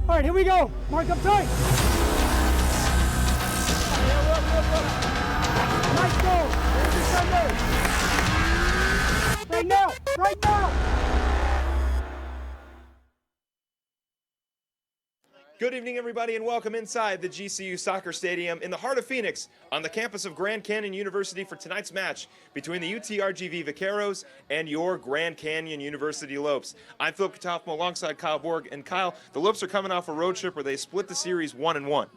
All right, here we go. Mark up tight. Nice goal. There's your Sunday. Right now. Right now. Good evening, everybody, and welcome inside the GCU Soccer Stadium in the heart of Phoenix on the campus of Grand Canyon University for tonight's match between the UTRGV Vaqueros and your Grand Canyon University Lopes. I'm Philip Katofmo alongside Kyle Borg. And Kyle, the Lopes are coming off a road trip where they split the series 1-1.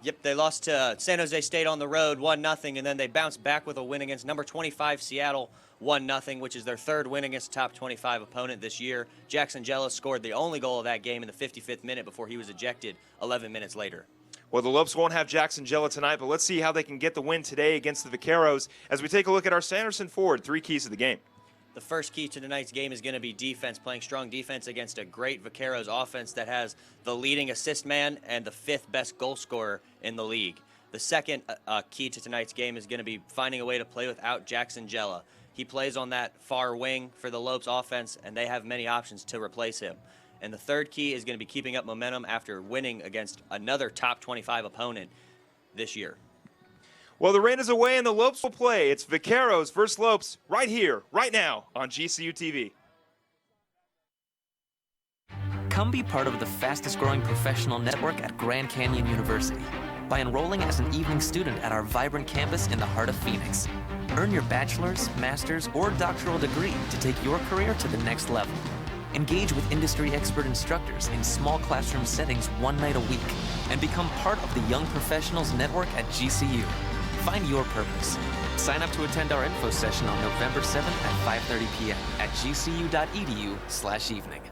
Yep, they lost to San Jose State on the road 1-0, and then they bounced back with a win against number 25 Seattle 1-0, which is their third win against a top 25 opponent this year. Jackson Jellis scored the only goal of that game in the 55th minute before he was ejected 11 minutes later. Well, the Lopes won't have Jackson Jella tonight, but let's see how they can get the win today against the Vaqueros as we take a look at our Sanderson forward, 3 keys of the game. The first key to tonight's game is going to be defense, playing strong defense against a great Vaqueros offense that has the leading assist man and the 5th best goal scorer in the league. The second key to tonight's game is going to be finding a way to play without Jackson Jella. He plays on that far wing for the Lopes offense, and they have many options to replace him. And the third key is going to be keeping up momentum after winning against another top 25 opponent this year. Well, the rain is away and the Lopes will play. It's Vaqueros versus Lopes right here, right now on GCU TV. Come be part of the fastest growing professional network at Grand Canyon University by enrolling as an evening student at our vibrant campus in the heart of Phoenix. Earn your bachelor's, master's, or doctoral degree to take your career to the next level. Engage with industry expert instructors in small classroom settings 1 night a week and become part of the Young Professionals Network at GCU. Find your purpose. Sign up to attend our info session on November 7th at 5:30 p.m. at gcu.edu/evening.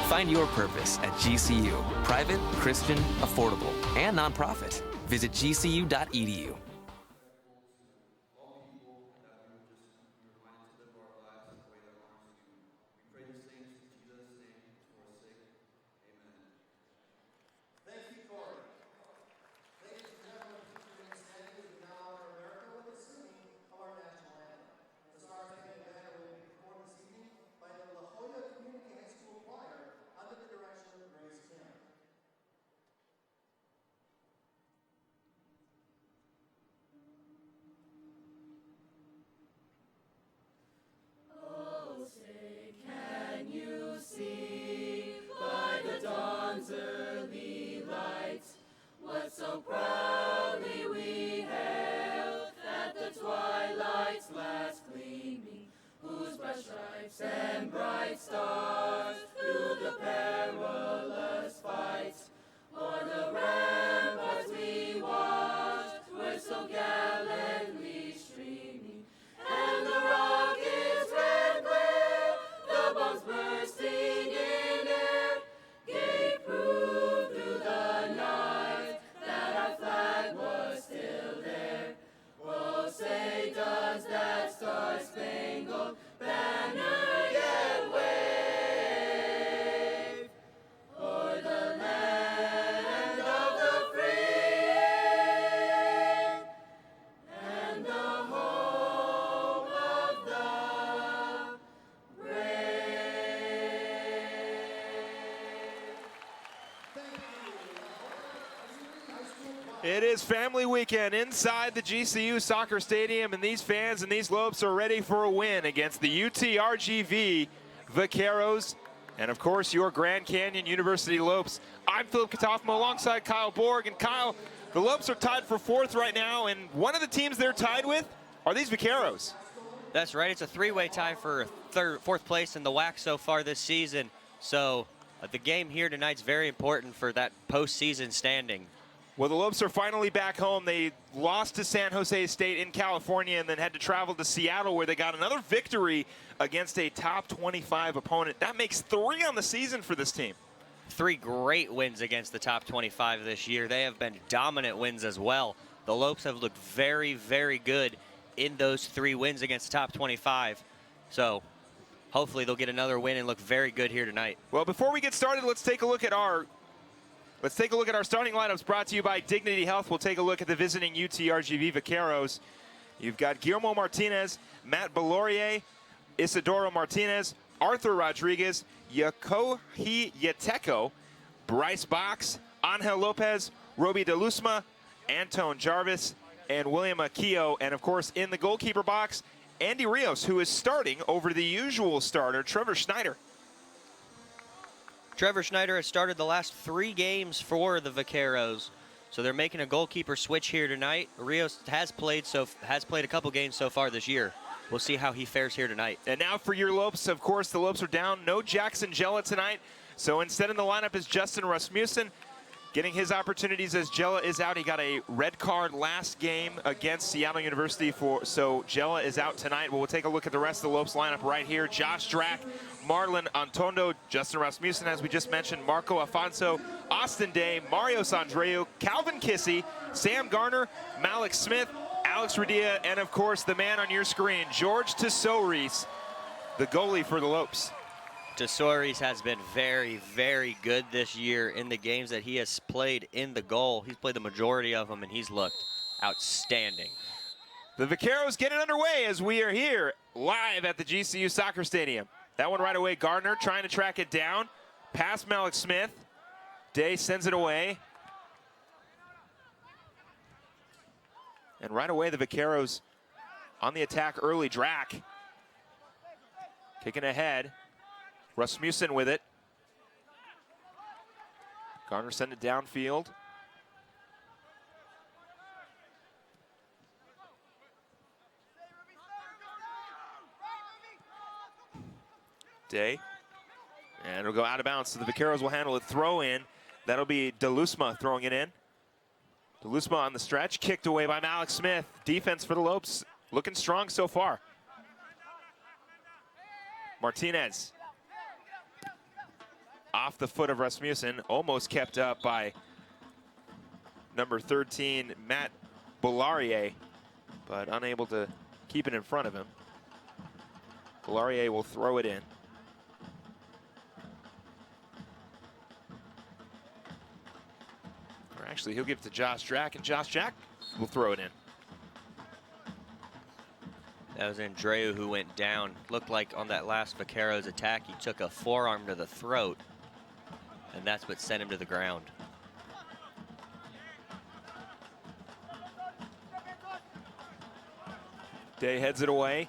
Find your purpose at GCU. Private, Christian, affordable, and nonprofit. Visit gcu.edu. So proudly we hailed at the twilight's last gleaming, whose bright stripes and bright stars through the perilous fights o'er the ramparts we watched were so gallantly streaming, and the rocket's red glare, the bombs bursting in air, gave proof through the night that our flag was still there. Oh, say does that star-spangled banner yet wave o'er the land of the free and the home of the It is family weekend inside the GCU Soccer Stadium, and these fans and these Lopes are ready for a win against the UTRGV Vaqueros and, of course, your Grand Canyon University Lopes. I'm Philip Katofmo alongside Kyle Borg. And Kyle, the Lopes are tied for 4th right now, and one of the teams they're tied with are these Vaqueros. That's right. It's a three-way tie for fourth place in the WAC so far this season. So the game here tonight's very important for that postseason standing. Well, the Lopes are finally back home. They lost to San Jose State in California and then had to travel to Seattle, where they got another victory against a top 25 opponent. That makes 3 on the season for this team. 3 great wins against the top 25 this year. They have been dominant wins as well. The Lopes have looked very, very good in those 3 wins against the top 25. So hopefully they'll get another win and look very good here tonight. Well, before we get started, let's take a look at our starting lineups brought to you by Dignity Health. We'll take a look at the visiting UTRGV Vaqueros. You've got Guillermo Martinez, Matt Belaurier, Isidoro Martinez, Arthur Rodriguez, Yakohi Yeteco, Bryce Box, Angel Lopez, Roby DeLusma, Anton Jarvis, and William Aquillo. And of course, in the goalkeeper box, Andy Rios, who is starting over the usual starter, Trevor Schneider. Trevor Schneider has started the last 3 games for the Vaqueros, so they're making a goalkeeper switch here tonight. Rios has played a couple games so far this year. We'll see how he fares here tonight. And now for your Lopes, of course, the Lopes are down. No Jackson Jella tonight, so instead in the lineup is Justin Rasmussen, getting his opportunities as Jella is out. He got a red card last game against Seattle University, so Jella is out tonight. But we'll take a look at the rest of the Lopes lineup right here. Josh Drack, Marlon Antondo, Justin Rasmussen, as we just mentioned, Marco Afonso, Austin Day, Mario Sandreu, Calvin Kissy, Sam Garner, Malik Smith, Alex Radia, and of course the man on your screen, George Tesouris, the goalie for the Lopes. Tesouris has been very, very good this year in the games that he has played in the goal. He's played the majority of them, and he's looked outstanding. The Vaqueros get it underway as we are here live at the GCU Soccer Stadium. That one right away, Gardner trying to track it down. Past Malik Smith. Day sends it away. And right away, the Vaqueros on the attack early. Drack kicking ahead. Rasmussen with it. Garner sent it downfield. Day. And it'll go out of bounds, so the Vaqueros will handle it. Throw in. That'll be DeLusma throwing it in. DeLusma on the stretch, kicked away by Malik Smith. Defense for the Lopes looking strong so far. Martinez. Off the foot of Rasmussen, almost kept up by number 13, Matt Belaurier, but unable to keep it in front of him. Belaurier will throw it in. Or actually, he'll give it to Josh Drack, and Josh Drack will throw it in. That was Andreu who went down. Looked like on that last Vaqueros attack, he took a forearm to the throat, and that's what sent him to the ground. Day heads it away.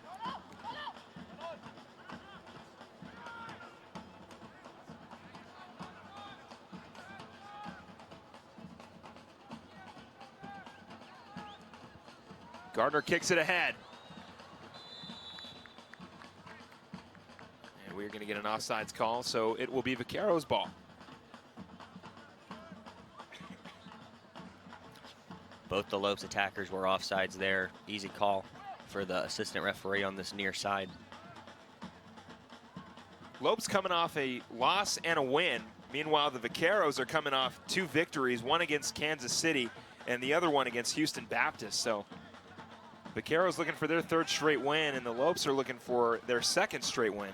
Gardner kicks it ahead. And we're going to get an offsides call, so it will be Vaqueros' ball. Both the Lopes attackers were offsides there. Easy call for the assistant referee on this near side. Lopes coming off a loss and a win. Meanwhile, the Vaqueros are coming off 2 victories, one against Kansas City and the other one against Houston Baptist. So Vaqueros looking for their 3rd straight win, and the Lopes are looking for their 2nd straight win.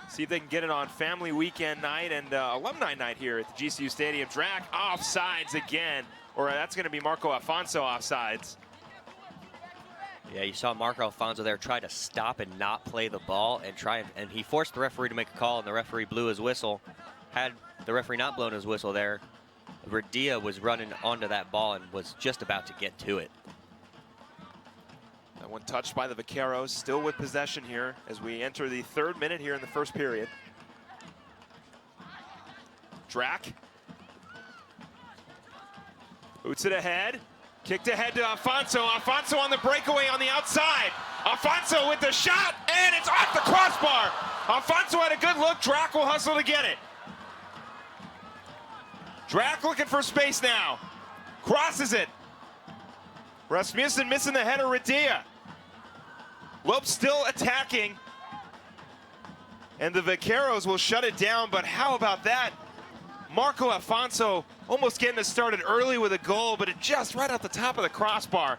See if they can get it on family weekend night and alumni night here at the GCU Stadium. Drack offsides again, or that's going to be Marco Afonso offsides. Yeah, you saw Marco Alfonso there try to stop and not play the ball and he forced the referee to make a call, and the referee blew his whistle. Had the referee not blown his whistle there, Radia was running onto that ball and was just about to get to it. That one touched by the Vaqueros, still with possession here as we enter the 3rd minute here in the 1st period. Drack boots it ahead. Kicked ahead to Alfonso. Alfonso on the breakaway on the outside. Alfonso with the shot, and it's off the crossbar. Alfonso had a good look. Drac will hustle to get it. Drac looking for space now. Crosses it. Rasmussen missing the header, Radia. Lopes still attacking. And the Vaqueros will shut it down, but how about that? Marco Alfonso almost getting us started early with a goal, but it just right at the top of the crossbar.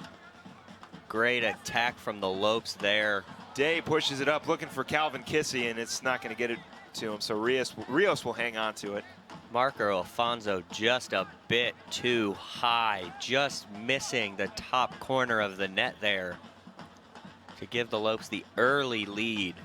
Great attack from the Lopes there. Day pushes it up, looking for Calvin Kissy, and it's not going to get it to him, so Rios will hang on to it. Marco Alfonso just a bit too high, just missing the top corner of the net there to give the Lopes the early lead.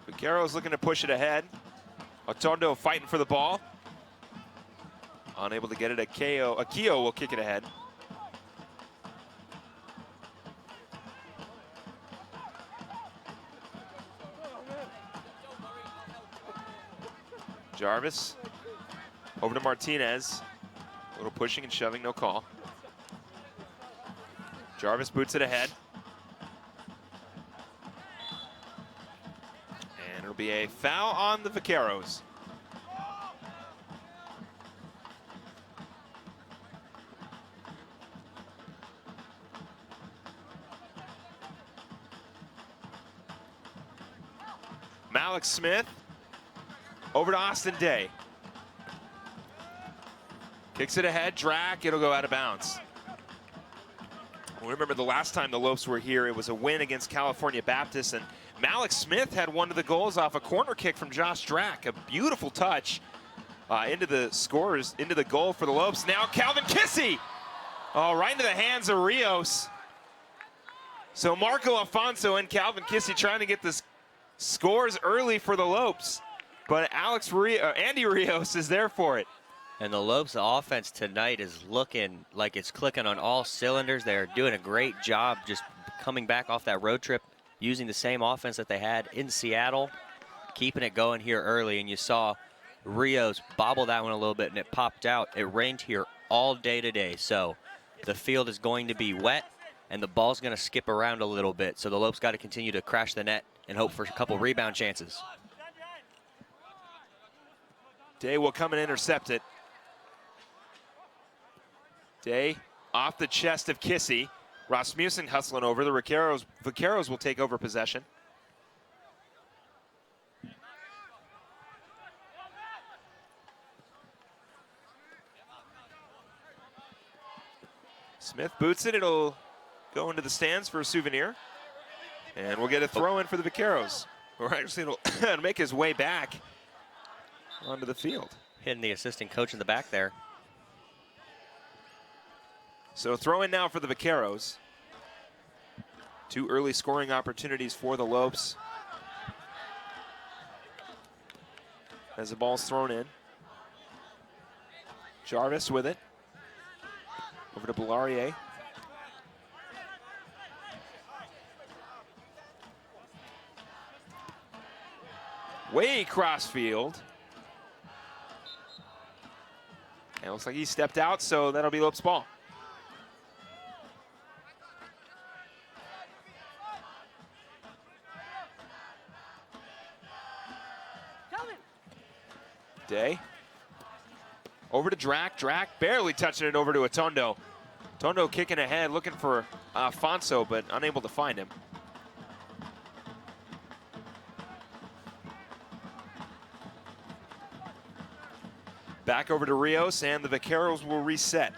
Vaqueros looking to push it ahead. Otondo fighting for the ball. Unable to get it. Akio will kick it ahead. Jarvis over to Martinez. A little pushing and shoving, no call. Jarvis boots it ahead. And it'll be a foul on the Vaqueros. Malik Smith over to Austin Day. Kicks it ahead, Drac, it'll go out of bounds. Remember the last time the Lopes were here, it was a win against California Baptist, and Malik Smith had one of the goals off a corner kick from Josh Drac. A beautiful touch into the goal for the Lopes. Now Calvin Kissy, right into the hands of Rios. So Marco Alfonso and Calvin Kissy trying to get this scores early for the Lopes, but Andy Rios is there for it. And the Lopes offense tonight is looking like it's clicking on all cylinders. They're doing a great job just coming back off that road trip, using the same offense that they had in Seattle, keeping it going here early. And you saw Rios bobble that one a little bit and it popped out. It rained here all day today, so the field is going to be wet and the ball's going to skip around a little bit. So the Lopes got to continue to crash the net and hope for a couple rebound chances. Day will come and intercept it. Day off the chest of Kissy. Rasmussen hustling over. The Vaqueros will take over possession. Smith boots it. It'll go into the stands for a souvenir. And we'll get a throw in for the Vaqueros. Or actually, it'll make his way back onto the field. Hitting the assistant coach in the back there. So throw in now for the Vaqueros. Two early scoring opportunities for the Lopes. As the ball's thrown in. Jarvis with it. Over to Bellarier. Way crossfield. And it looks like he stepped out, so that'll be Lopes' ball. Day. Over to Drac. Drac barely touching it over to Otondo. Otondo kicking ahead, looking for Alfonso, but unable to find him. Back over to Rios, and the Vaqueros will reset.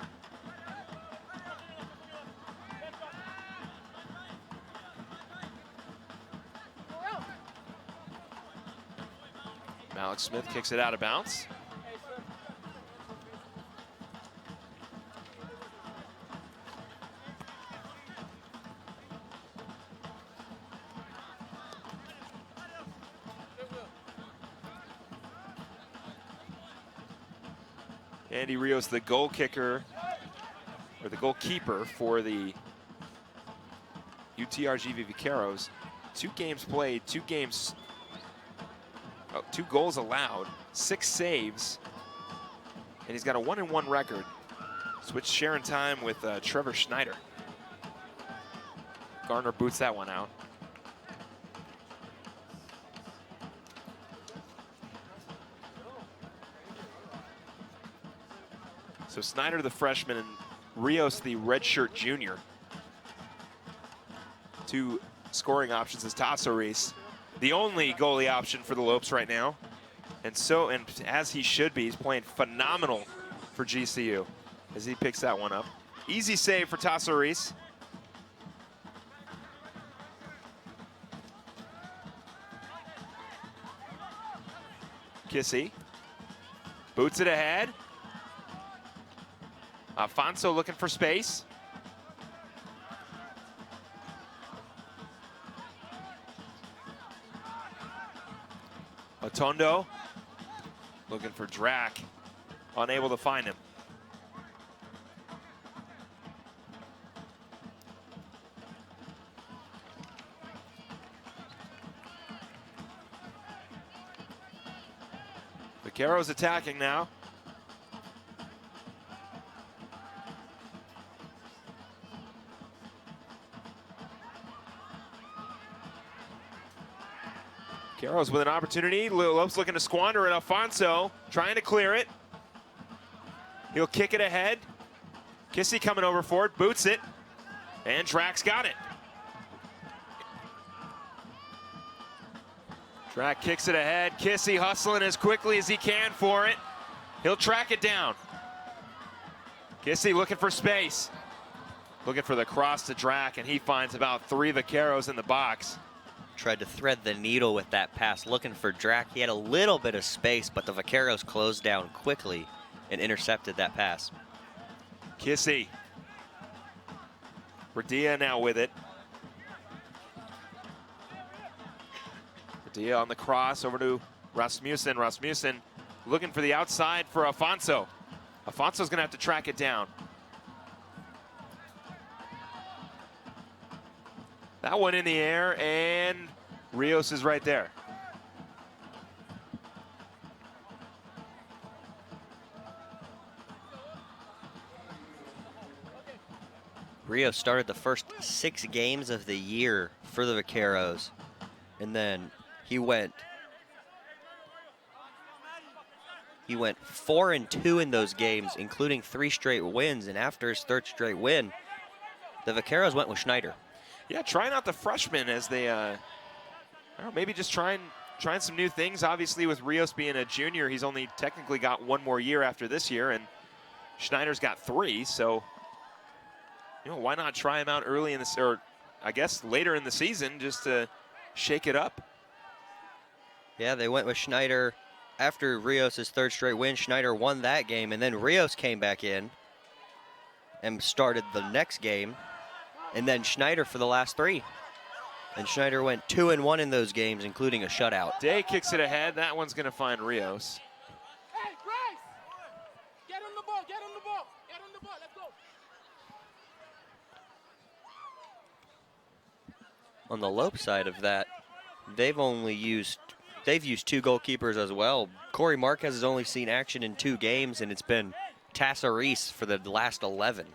Malik Smith kicks it out of bounds. Andy Rios, the goal kicker, or the goalkeeper for the UTRGV Vaqueros. 2 games played, 2 goals allowed, 6 saves, and he's got a 1-1 record. Switch sharing time with Trevor Schneider. Garner boots that one out. So Snyder, the freshman, and Rios, the redshirt junior. 2 scoring options is Tasso Reese, the only goalie option for the Lopes right now. And as he should be, he's playing phenomenal for GCU as he picks that one up. Easy save for Tasso Reese. Kissy boots it ahead. Alfonso looking for space. Otondo looking for Drac, unable to find him. Vaqueros attacking now. Vaqueros with an opportunity. Lopes looking to squander it. Alfonso trying to clear it. He'll kick it ahead. Kissy coming over for it, boots it, and Drac's got it. Drac kicks it ahead. Kissy hustling as quickly as he can for it. He'll track it down. Kissy looking for space. Looking for the cross to Drac, and he finds about 3 Vaqueros in the box. Tried to thread the needle with that pass, looking for Drac. He had a little bit of space, but the Vaqueros closed down quickly and intercepted that pass. Kissy. Radia now with it. Radia on the cross over to Rasmussen. Rasmussen looking for the outside for Alfonso. Alfonso's gonna have to track it down. That one in the air, and Rios is right there. Rios started the first 6 games of the year for the Vaqueros, and then he went 4-2 in those games, including 3 straight wins. And after his 3rd straight win, the Vaqueros went with Schneider. Yeah, trying out the freshmen as they, I don't know, maybe just trying some new things. Obviously, with Rios being a junior, he's only technically got 1 more year after this year, and Schneider's got 3. So, you know, why not try him out early in this, or I guess later in the season, just to shake it up? Yeah, they went with Schneider after Rios' 3rd straight win. Schneider won that game, and then Rios came back in and started the next game. And then Schneider for the last 3. And Schneider went 2-1 in those games, including a shutout. Day kicks it ahead. That one's going to find Rios. Hey, Bryce! Get on the ball, get on the ball, get on the ball, let's go. On the Lope side of that, they've used 2 goalkeepers as well. Corey Marquez has only seen action in 2 games, and it's been Tasso Reese for the last 11.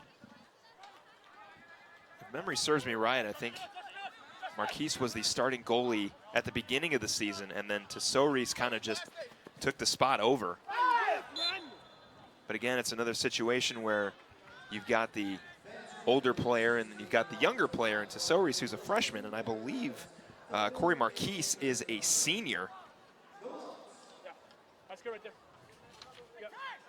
If memory serves me right, I think Marquise was the starting goalie at the beginning of the season, and then Tasso Reese kind of just took the spot over. But again, it's another situation where you've got the older player and then you've got the younger player in Tasso Reese, who's a freshman, and I believe Corey Marquise is a senior.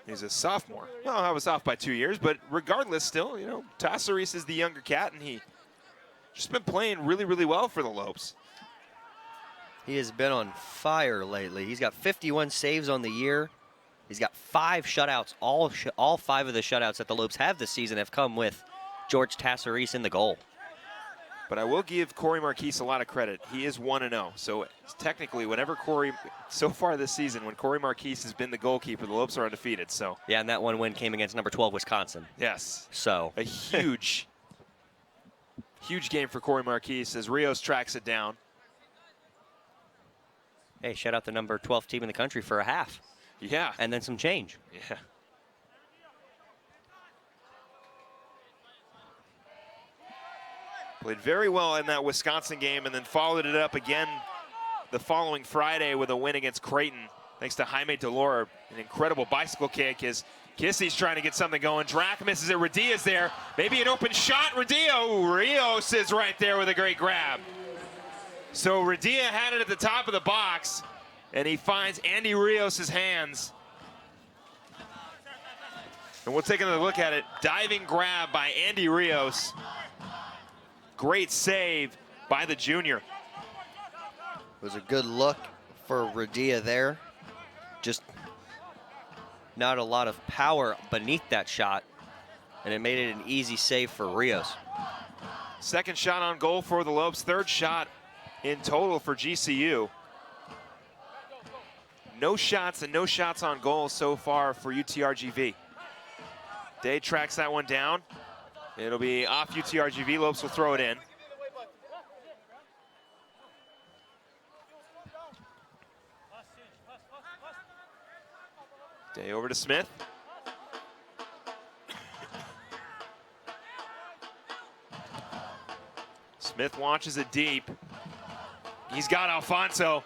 He's a sophomore. Well, I was off by 2 years, but regardless, still, you know, Tasso Reese is the younger cat, and he just been playing really, really well for the Lopes. He has been on fire lately. He's got 51 saves on the year. He's got 5 shutouts. All 5 of the shutouts that the Lopes have this season have come with George Tasso Reese in the goal. But I will give Corey Marquise a lot of credit. He is 1-0. So technically, whenever so far this season, when Corey Marquise has been the goalkeeper, the Lopes are undefeated. So yeah, and that one win came against number 12 Wisconsin. yes. So a huge, huge game for Corey Marquise as Rios tracks it down. Hey, shout out the number 12 team in the country for a half. Yeah. And then some change. Yeah. Played very well in that Wisconsin game and then followed it up again the following Friday with a win against Creighton. Thanks to Jaime Delora, an incredible bicycle kick as Kissie's trying to get something going. Drac misses it, Radia's there. Maybe an open shot, Radia. Ooh, Rios is right there with a great grab. So Radia had it at the top of the box and he finds Andy Rios' hands. And we'll take another look at it. Diving grab by Andy Rios. Great save by the junior. It was a good look for Radia there. Just not a lot of power beneath that shot, and it made it an easy save for Rios. Second shot on goal for the Lopes. Third shot in total for GCU. No shots and no shots on goal so far for UTRGV. Day tracks that one down. It'll be off UTRGV. Lopes will throw it in. Day over to Smith. Smith launches it deep. He's got Alfonso.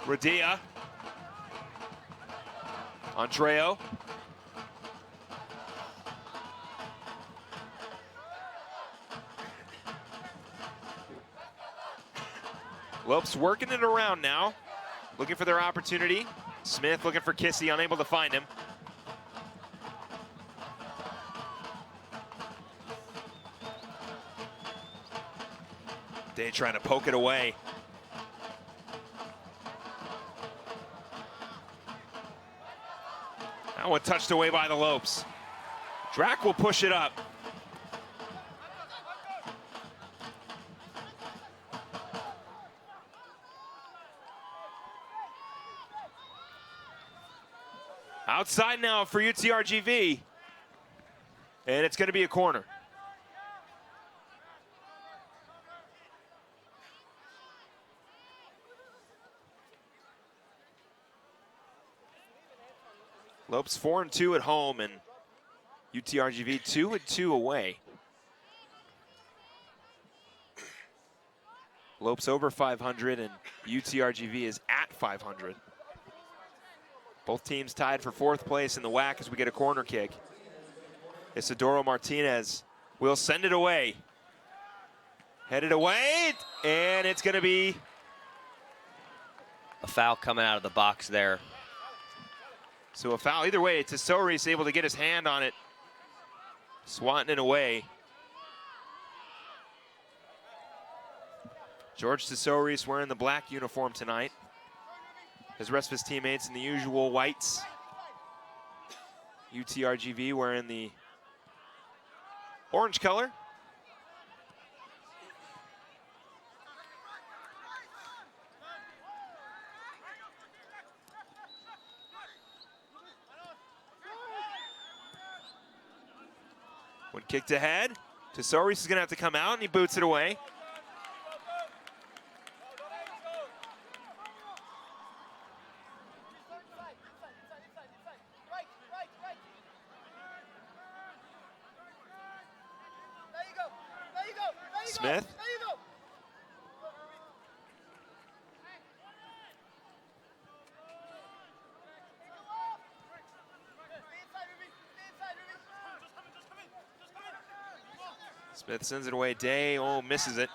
Radia. Andreo. Lopes working it around now, looking for their opportunity. Smith looking for Kissy, unable to find him. Day trying to poke it away. That one touched away by the Lopes. Drac will push it up. Outside now for UTRGV. And it's going to be a corner. Lopes 4-2 at home and UTRGV 2-2 away. Lopes over 500 and UTRGV is at 500. Both teams tied for fourth place in the WAC as we get a corner kick. Isidoro Martinez will send it away. Headed away, and it's going to be a foul coming out of the box there. So a foul. Either way, Tesori is able to get his hand on it, swatting it away. George Tesori is wearing the black uniform tonight. His rest of his teammates in the usual whites. UTRGV wearing the orange color. When kicked ahead, Tesori is going to have to come out and he boots it away. Smith. Smith sends it away. Day, oh, misses it.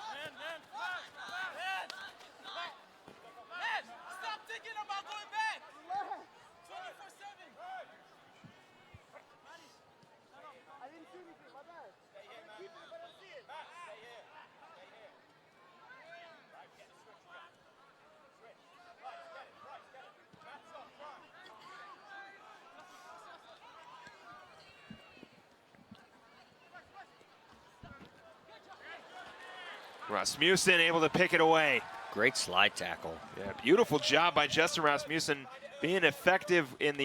Rasmussen able to pick it away. Great slide tackle. Yeah, beautiful job by Justin Rasmussen, being effective in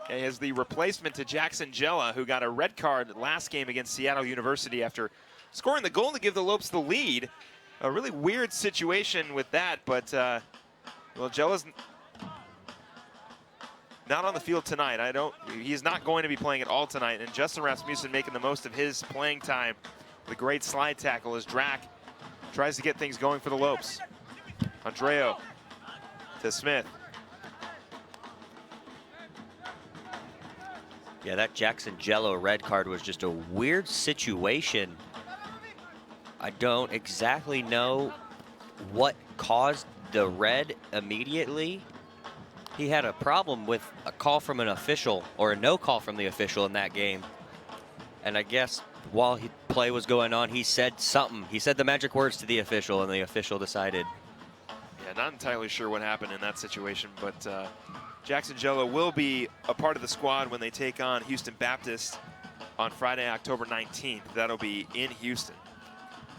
as the replacement to Jackson Jella, who got a red card last game against Seattle University after scoring the goal to give the Lopes the lead. A really weird situation with that, but well, Jella's not on the field tonight. He's not going to be playing at all tonight, and Justin Rasmussen making the most of his playing time with a great slide tackle as Drac tries to get things going for the Lopes. Andreo to Smith. Yeah, that Jackson Jello red card was just a weird situation. I don't exactly know what caused the red immediately. He had a problem with a call from an official, or a no call from the official in that game. And I guess while play was going on, he said something. He said the magic words to the official, and the official decided. Yeah, not entirely sure what happened in that situation, but Jackson Jello will be a part of the squad when they take on Houston Baptist on Friday, October 19th. That'll be in Houston.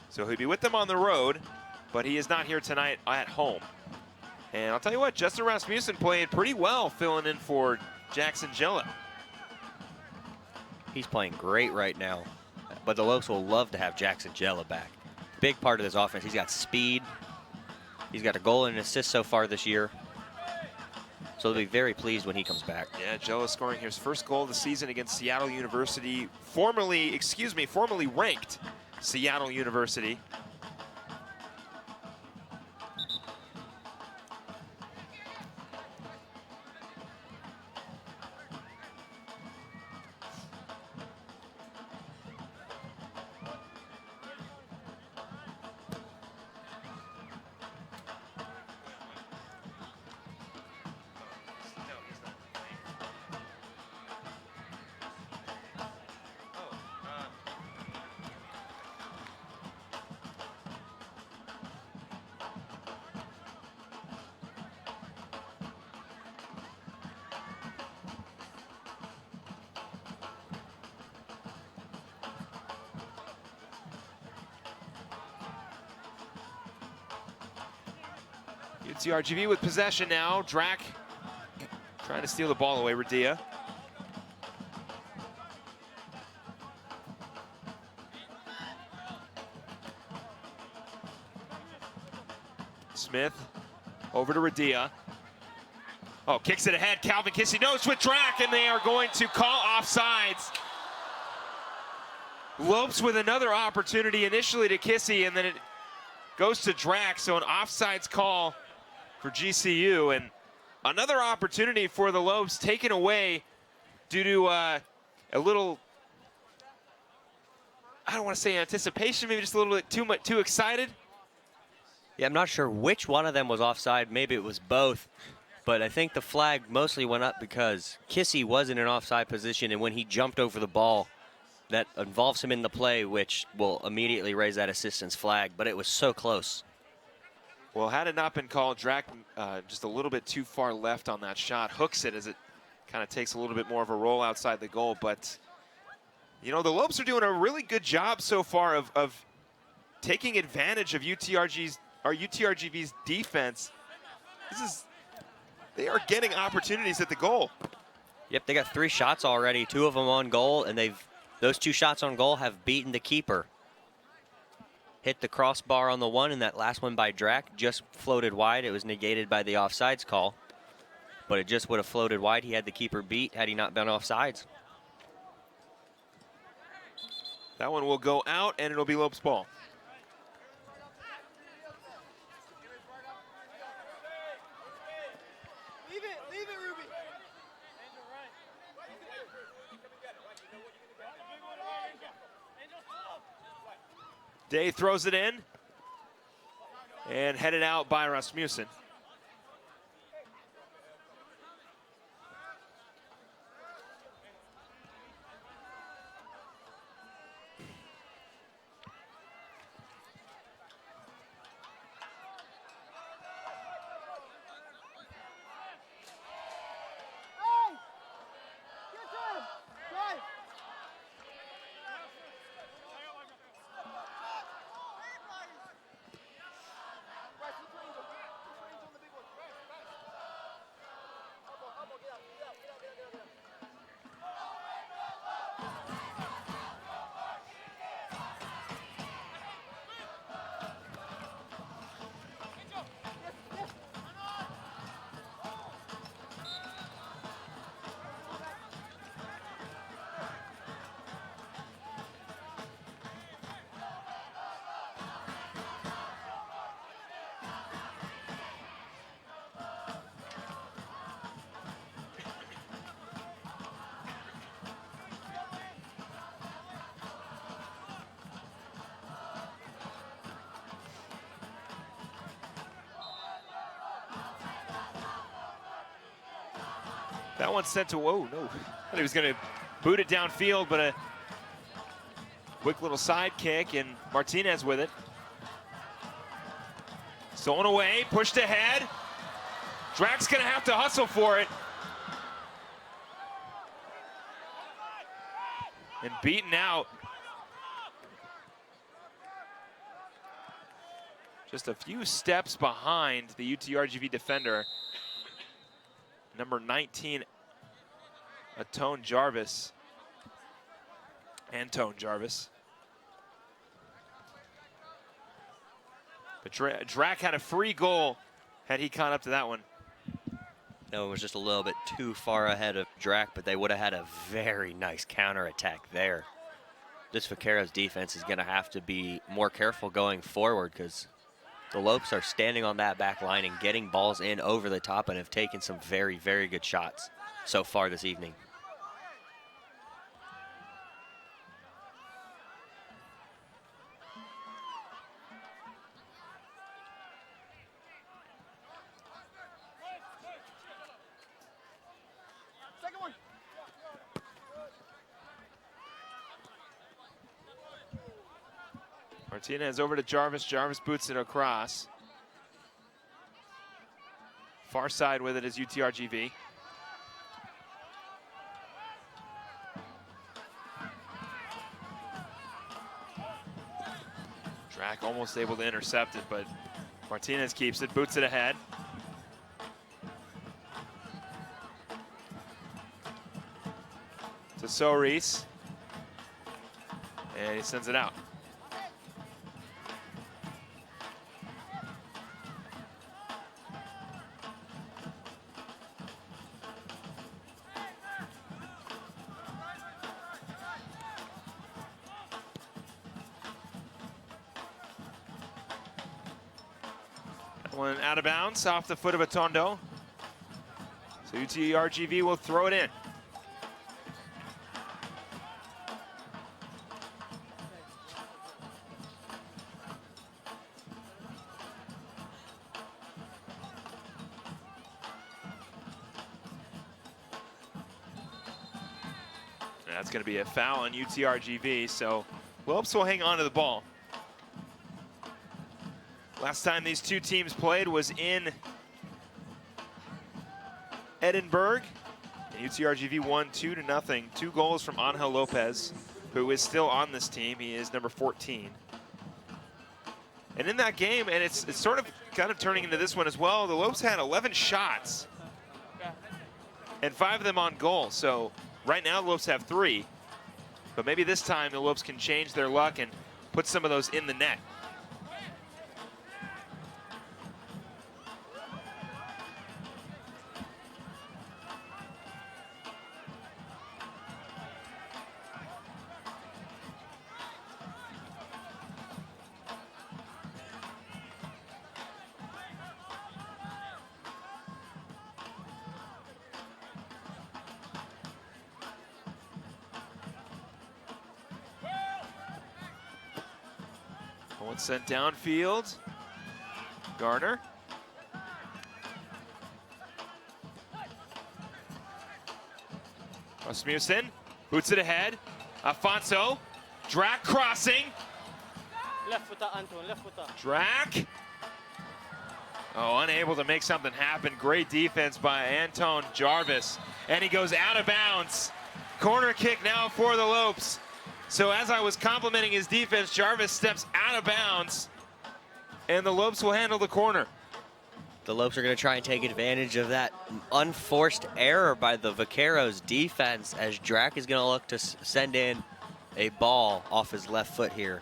So he'll be with them on the road, but he is not here tonight at home. And I'll tell you what, Justin Rasmussen played pretty well filling in for Jackson Jello. He's playing great right now, but the Lopes will love to have Jackson Jella back. Big part of this offense. He's got speed. He's got a goal and an assist so far this year. So they'll be very pleased when he comes back. Yeah, Jello scoring his first goal of the season against Seattle University, formerly ranked Seattle University. UTRGV with possession now. Drac trying to steal the ball away, Radia. Smith over to Radia. Oh, kicks it ahead. Calvin Kissy knows with Drac, and they are going to call offsides. Lopes with another opportunity initially to Kissy, and then it goes to Drac, so an offsides call for GCU, and another opportunity for the Lopes taken away due to a little, I don't want to say anticipation, maybe just a little bit too excited. Yeah, I'm not sure which one of them was offside. Maybe it was both. But I think the flag mostly went up because Kissy was in an offside position, and when he jumped over the ball, that involves him in the play, which will immediately raise that assistance flag. But it was so close. Well, had it not been called, Drac just a little bit too far left on that shot. Hooks it as it kind of takes a little bit more of a roll outside the goal. But, you know, the Lopes are doing a really good job so far of taking advantage of UTRGV's defense. They are getting opportunities at the goal. Yep, they got 3 shots already, 2 of them on goal, and those 2 shots on goal have beaten the keeper. Hit the crossbar on the one, and that last one by Drac just floated wide. It was negated by the offsides call, but it just would have floated wide. He had the keeper beat had he not been offsides. That one will go out, and it'll be Lopes ball. Leave it, Ruby. Day throws it in and headed out by Rasmussen. That one's sent to, whoa, no. Thought he was going to boot it downfield, but a quick little side kick, and Martinez with it. Stolen away, pushed ahead. Drack's going to have to hustle for it. And beaten out. Just a few steps behind the UTRGV defender. Number 19, Antone Jarvis. But Drack had a free goal had he caught up to that one. No, it was just a little bit too far ahead of Drack, but they would have had a very nice counterattack there. This Vaqueros defense is going to have to be more careful going forward because the Lopes are standing on that back line and getting balls in over the top and have taken some very, very good shots so far this evening. Second one. Martinez over to Jarvis. Jarvis boots it across. Far side with it is UTRGV. Drack almost able to intercept it, but Martinez keeps it, boots it ahead. To Soris. And he sends it out. One out of bounds off the foot of Atondo. So UTRGV will throw it in. That's going to be a foul on UTRGV, so Lopes will hang on to the ball. Last time these two teams played was in Edinburgh, and UTRGV won 2-0. 2 goals from Angel Lopez, who is still on this team. He is number 14. And in that game, and it's sort of kind of turning into this one as well, the Lopes had 11 shots and 5 of them on goal. So right now the Lopes have 3, but maybe this time the Lopes can change their luck and put some of those in the net. One sent downfield. Garner. Rasmussen boots it ahead. Afonso. Drack crossing. Left foot, Anton, left foot. Drack. Oh, unable to make something happen. Great defense by Antone Jarvis. And he goes out of bounds. Corner kick now for the Lopes. So as I was complimenting his defense, Jarvis steps out of bounds, and the Lopes will handle the corner. The Lopes are going to try and take advantage of that unforced error by the Vaqueros defense as Drack is going to look to send in a ball off his left foot here.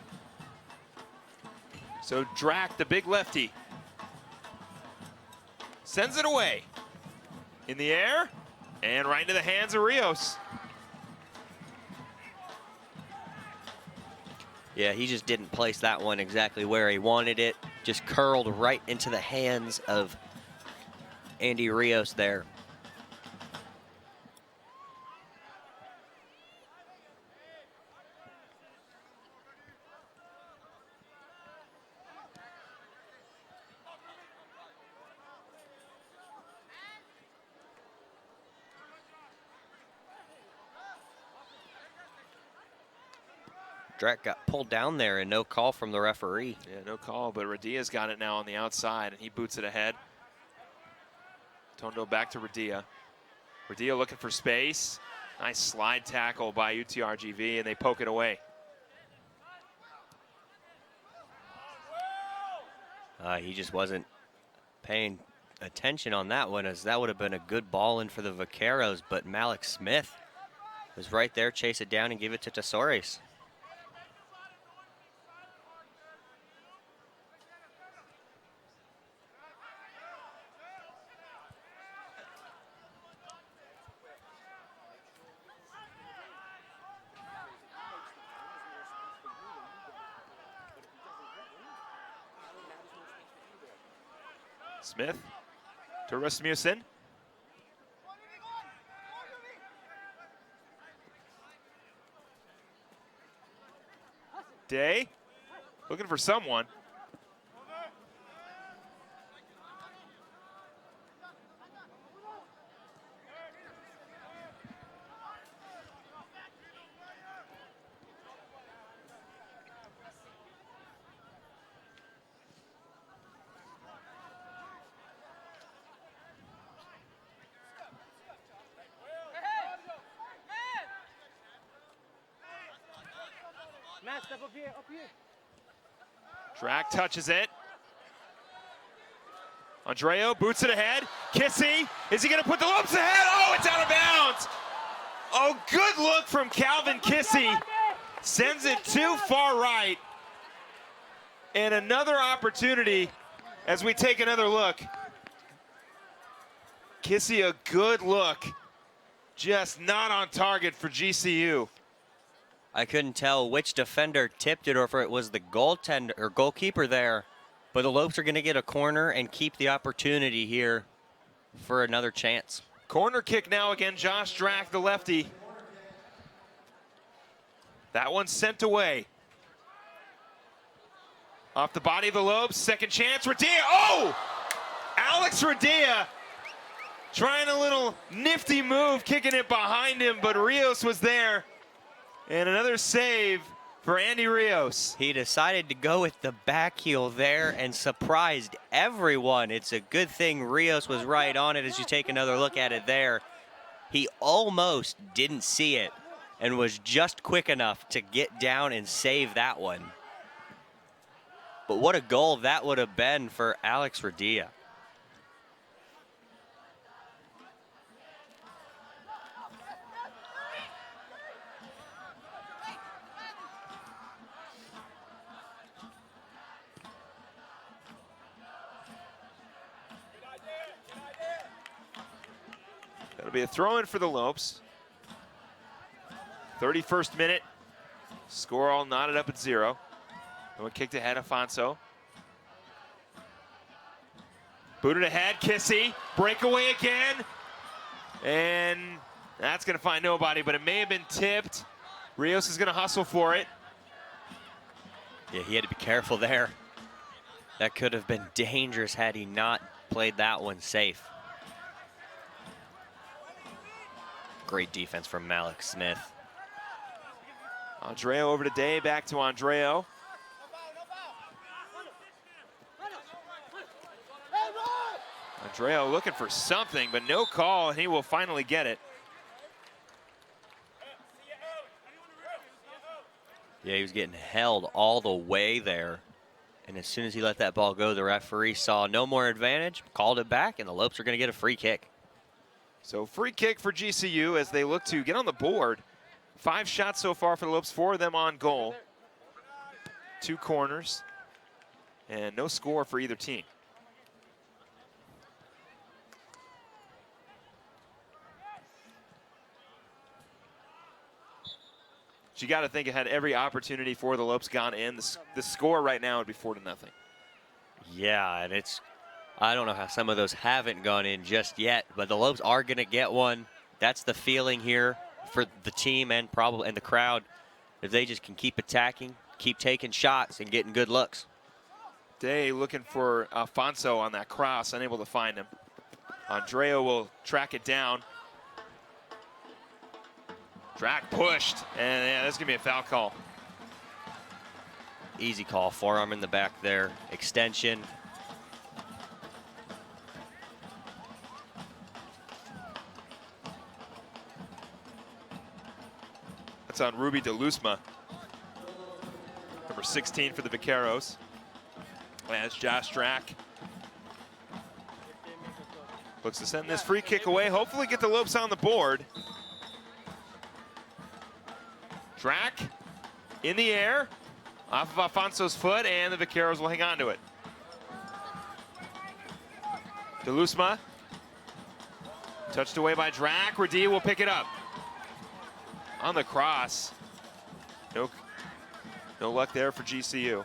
So Drack, the big lefty, sends it away. In the air, and right into the hands of Rios. Yeah, he just didn't place that one exactly where he wanted it. Just curled right into the hands of Andy Rios there. Drac got pulled down there and no call from the referee. Yeah, no call, but Radia's got it now on the outside, and he boots it ahead. Tondo back to Radia. Radia looking for space. Nice slide tackle by UTRGV, and they poke it away. He just wasn't paying attention on that one, as that would have been a good ball in for the Vaqueros, but Malik Smith was right there, chase it down and give it to Tesores. Smith to Rasmussen. Day looking for someone. Drac touches it. Andreo boots it ahead. Kissy, is he gonna put the Lopes ahead? Oh, it's out of bounds. Oh, good look from Calvin Kissy. Sends it too far right. And another opportunity as we take another look. Kissy, a good look. Just not on target for GCU. I couldn't tell which defender tipped it or if it was the goaltender or goalkeeper there, but the Lopes are going to get a corner and keep the opportunity here for another chance. Corner kick now again, Josh Drac, the lefty. That one's sent away. Off the body of the Lopes, second chance, Radia, oh! Alex Radia trying a little nifty move, kicking it behind him, but Rios was there. And another save for Andy Rios. He decided to go with the back heel there and surprised everyone. It's a good thing Rios was right on it as you take another look at it there. He almost didn't see it and was just quick enough to get down and save that one. But what a goal that would have been for Alex Radia. That'll be a throw-in for the Lopes. 31st minute. Score all knotted up at 0. And one kicked ahead, Afonso. Booted ahead, Kissy. Breakaway again. And that's going to find nobody, but it may have been tipped. Rios is going to hustle for it. Yeah, he had to be careful there. That could have been dangerous had he not played that one safe. Great defense from Malik Smith. Andreo over to Day, back to Andreo. Andreo looking for something, but no call, and he will finally get it. Yeah, he was getting held all the way there. And as soon as he let that ball go, the referee saw no more advantage, called it back, and the Lopes are going to get a free kick. So free kick for GCU as they look to get on the board. 5 shots so far for the Lopes, 4 of them on goal. 2 corners, and no score for either team. You got to think it had every opportunity for the Lopes gone in. The score right now would be 4-0. Yeah, and I don't know how some of those haven't gone in just yet, but the Lopes are going to get one. That's the feeling here for the team and the crowd. If they just can keep attacking, keep taking shots and getting good looks. Day looking for Alfonso on that cross, unable to find him. Andreo will track it down. Drac pushed, and yeah, that's gonna be a foul call. Easy call. Forearm in the back there. Extension. That's on Ruby DeLuzma, number 16 for the Vaqueros. As Josh Drack looks to send this free kick away, hopefully get the Lopes on the board. Drack in the air, off of Alfonso's foot, and the Vaqueros will hang on to it. DeLuzma, touched away by Drack. Radia will pick it up. On the cross. No luck there for GCU.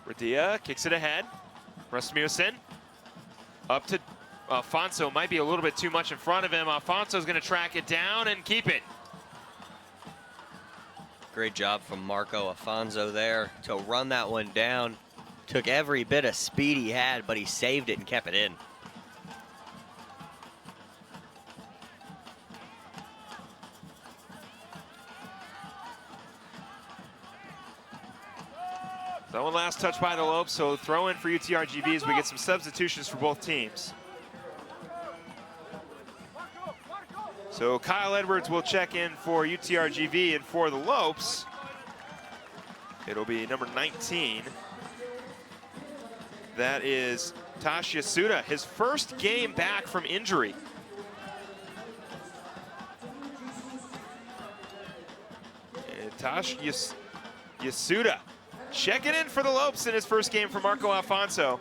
Radia kicks it ahead. Rasmussen up to Alfonso, might be a little bit too much in front of him. Alfonso's going to track it down and keep it. Great job from Marco Alfonso there to run that one down. Took every bit of speed he had, but he saved it and kept it in. That one last touch by the Lopes, so throw in for UTRGV as we get some substitutions for both teams. So Kyle Edwards will check in for UTRGV, and for the Lopes, it'll be number 19. That is Tosh Yasuda, his first game back from injury. And Tosh Yasuda checking in for the Lopes in his first game for Marco Alfonso.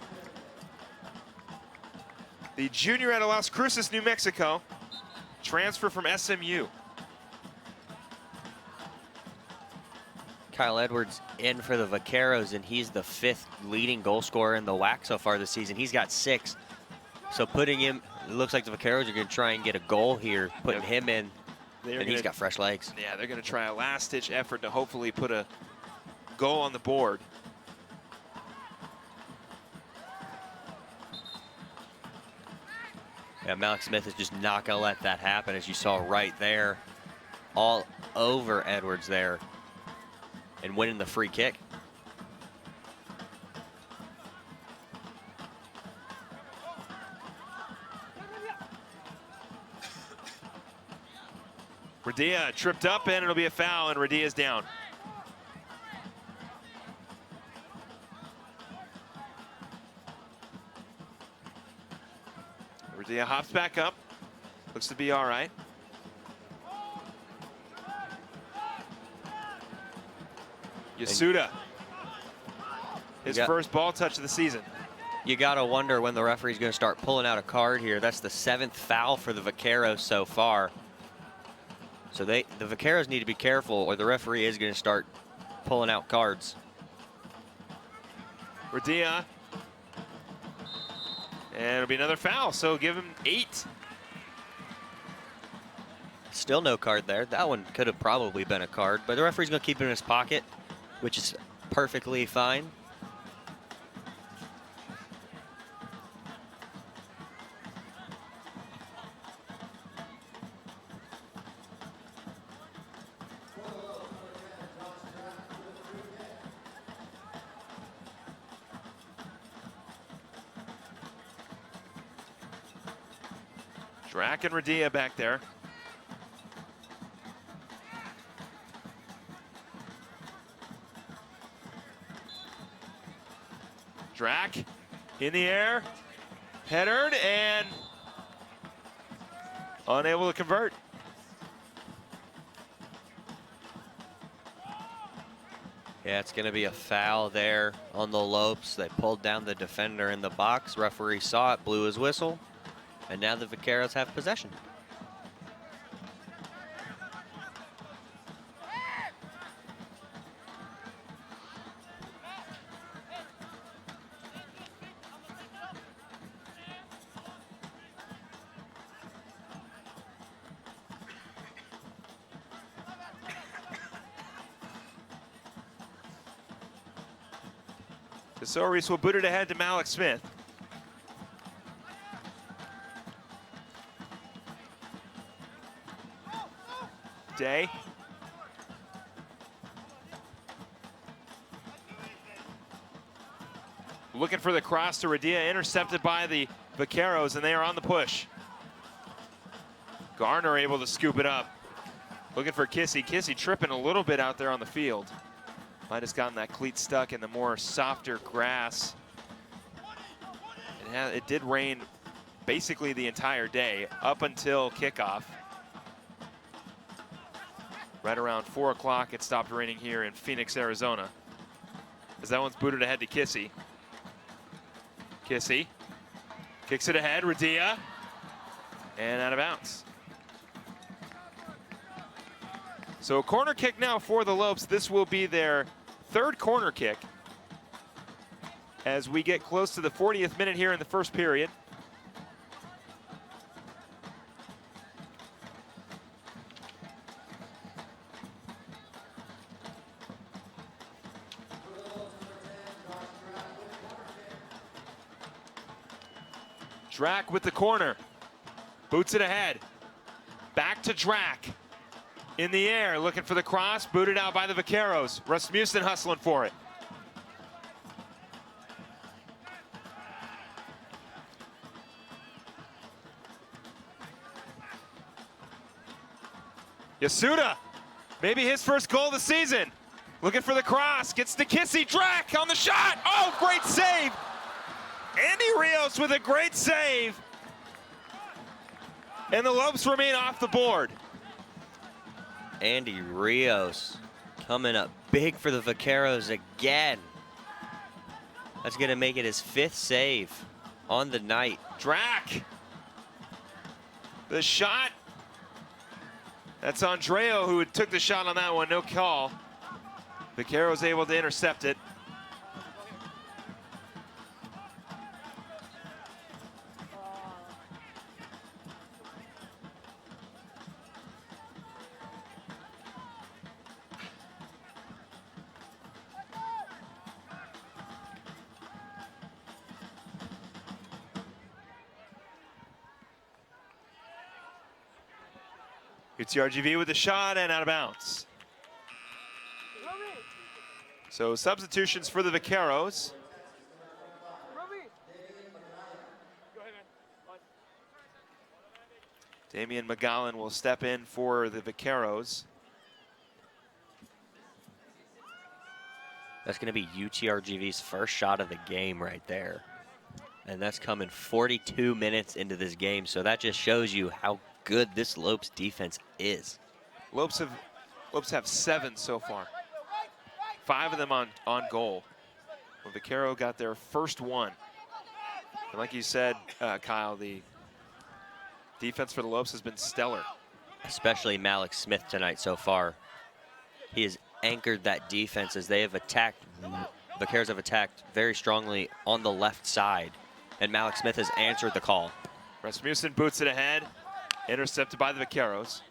The junior out of Las Cruces, New Mexico. Transfer from SMU. Kyle Edwards in for the Vaqueros, and he's the 5th leading goal scorer in the WAC so far this season. He's got 6. So putting him, it looks like the Vaqueros are going to try and get a goal here, putting him in, and he's got fresh legs. Yeah, they're going to try a last-ditch effort to hopefully put a goal on the board. Yeah, Malik Smith is just not going to let that happen, as you saw right there. All over Edwards there and winning the free kick. Radia tripped up, and it'll be a foul, and Radia's down. Radia hops back up. Looks to be all right. Yasuda, his first ball touch of the season. You got to wonder when the referee's going to start pulling out a card here. That's the 7th foul for the Vaqueros so far. So the Vaqueros need to be careful, or the referee is going to start pulling out cards. Radia. And it'll be another foul, so give him 8. Still no card there. That one could have probably been a card, but the referee's going to keep it in his pocket, which is perfectly fine. Drack and Radia back there. Drack in the air, headered, and unable to convert. Yeah, it's going to be a foul there on the Lopes. They pulled down the defender in the box. Referee saw it, blew his whistle, and now the Vaqueros have possession. Soares will boot it ahead to Malik Smith. Day. Looking for the cross to Radia, intercepted by the Vaqueros, and they are on the push. Garner able to scoop it up. Looking for Kissy. Kissy tripping a little bit out there on the field. Might have gotten that cleat stuck in the more softer grass. It did rain basically the entire day up until kickoff. Right around 4 o'clock, it stopped raining here in Phoenix, Arizona. As that one's booted ahead to Kissy. Kissy kicks it ahead, Radia, and out of bounds. So a corner kick now for the Lopes. This will be their third corner kick as we get close to the 40th minute here in the first period. Drack with the corner, boots it ahead, back to Drack. In the air, looking for the cross, booted out by the Vaqueros. Rasmussen hustling for it. Yasuda, maybe his first goal of the season. Looking for the cross, gets to Kissy, Drack on the shot. Oh, great save. Andy Rios with a great save. And the Lopes remain off the board. Andy Rios coming up big for the Vaqueros again. That's going to make it his 5th save on the night. Drack. The shot. That's Andreo who took the shot on that one, no call. Vaqueros able to intercept it. UTRGV with the shot and out of bounds. So substitutions for the Vaqueros. Damian McGowan will step in for the Vaqueros. That's going to be UTRGV's first shot of the game right there. And that's coming 42 minutes into this game. So that just shows you how good this Lopes defense is. Lopes have 7 so far. 5 of them on goal. Well, Vaquero got their first one. And like you said, Kyle, the defense for the Lopes has been stellar. Especially Malik Smith tonight so far. He has anchored that defense as they have attacked. Vaqueros have attacked very strongly on the left side. And Malik Smith has answered the call. Rasmussen boots it ahead. Intercepted by the Vaqueros.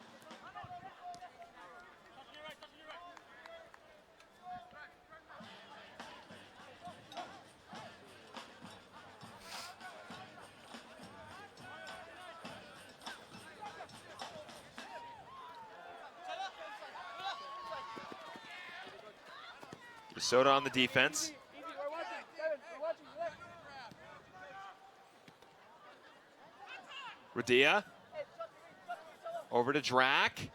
Soda on the defense. Radia. Over to Drack.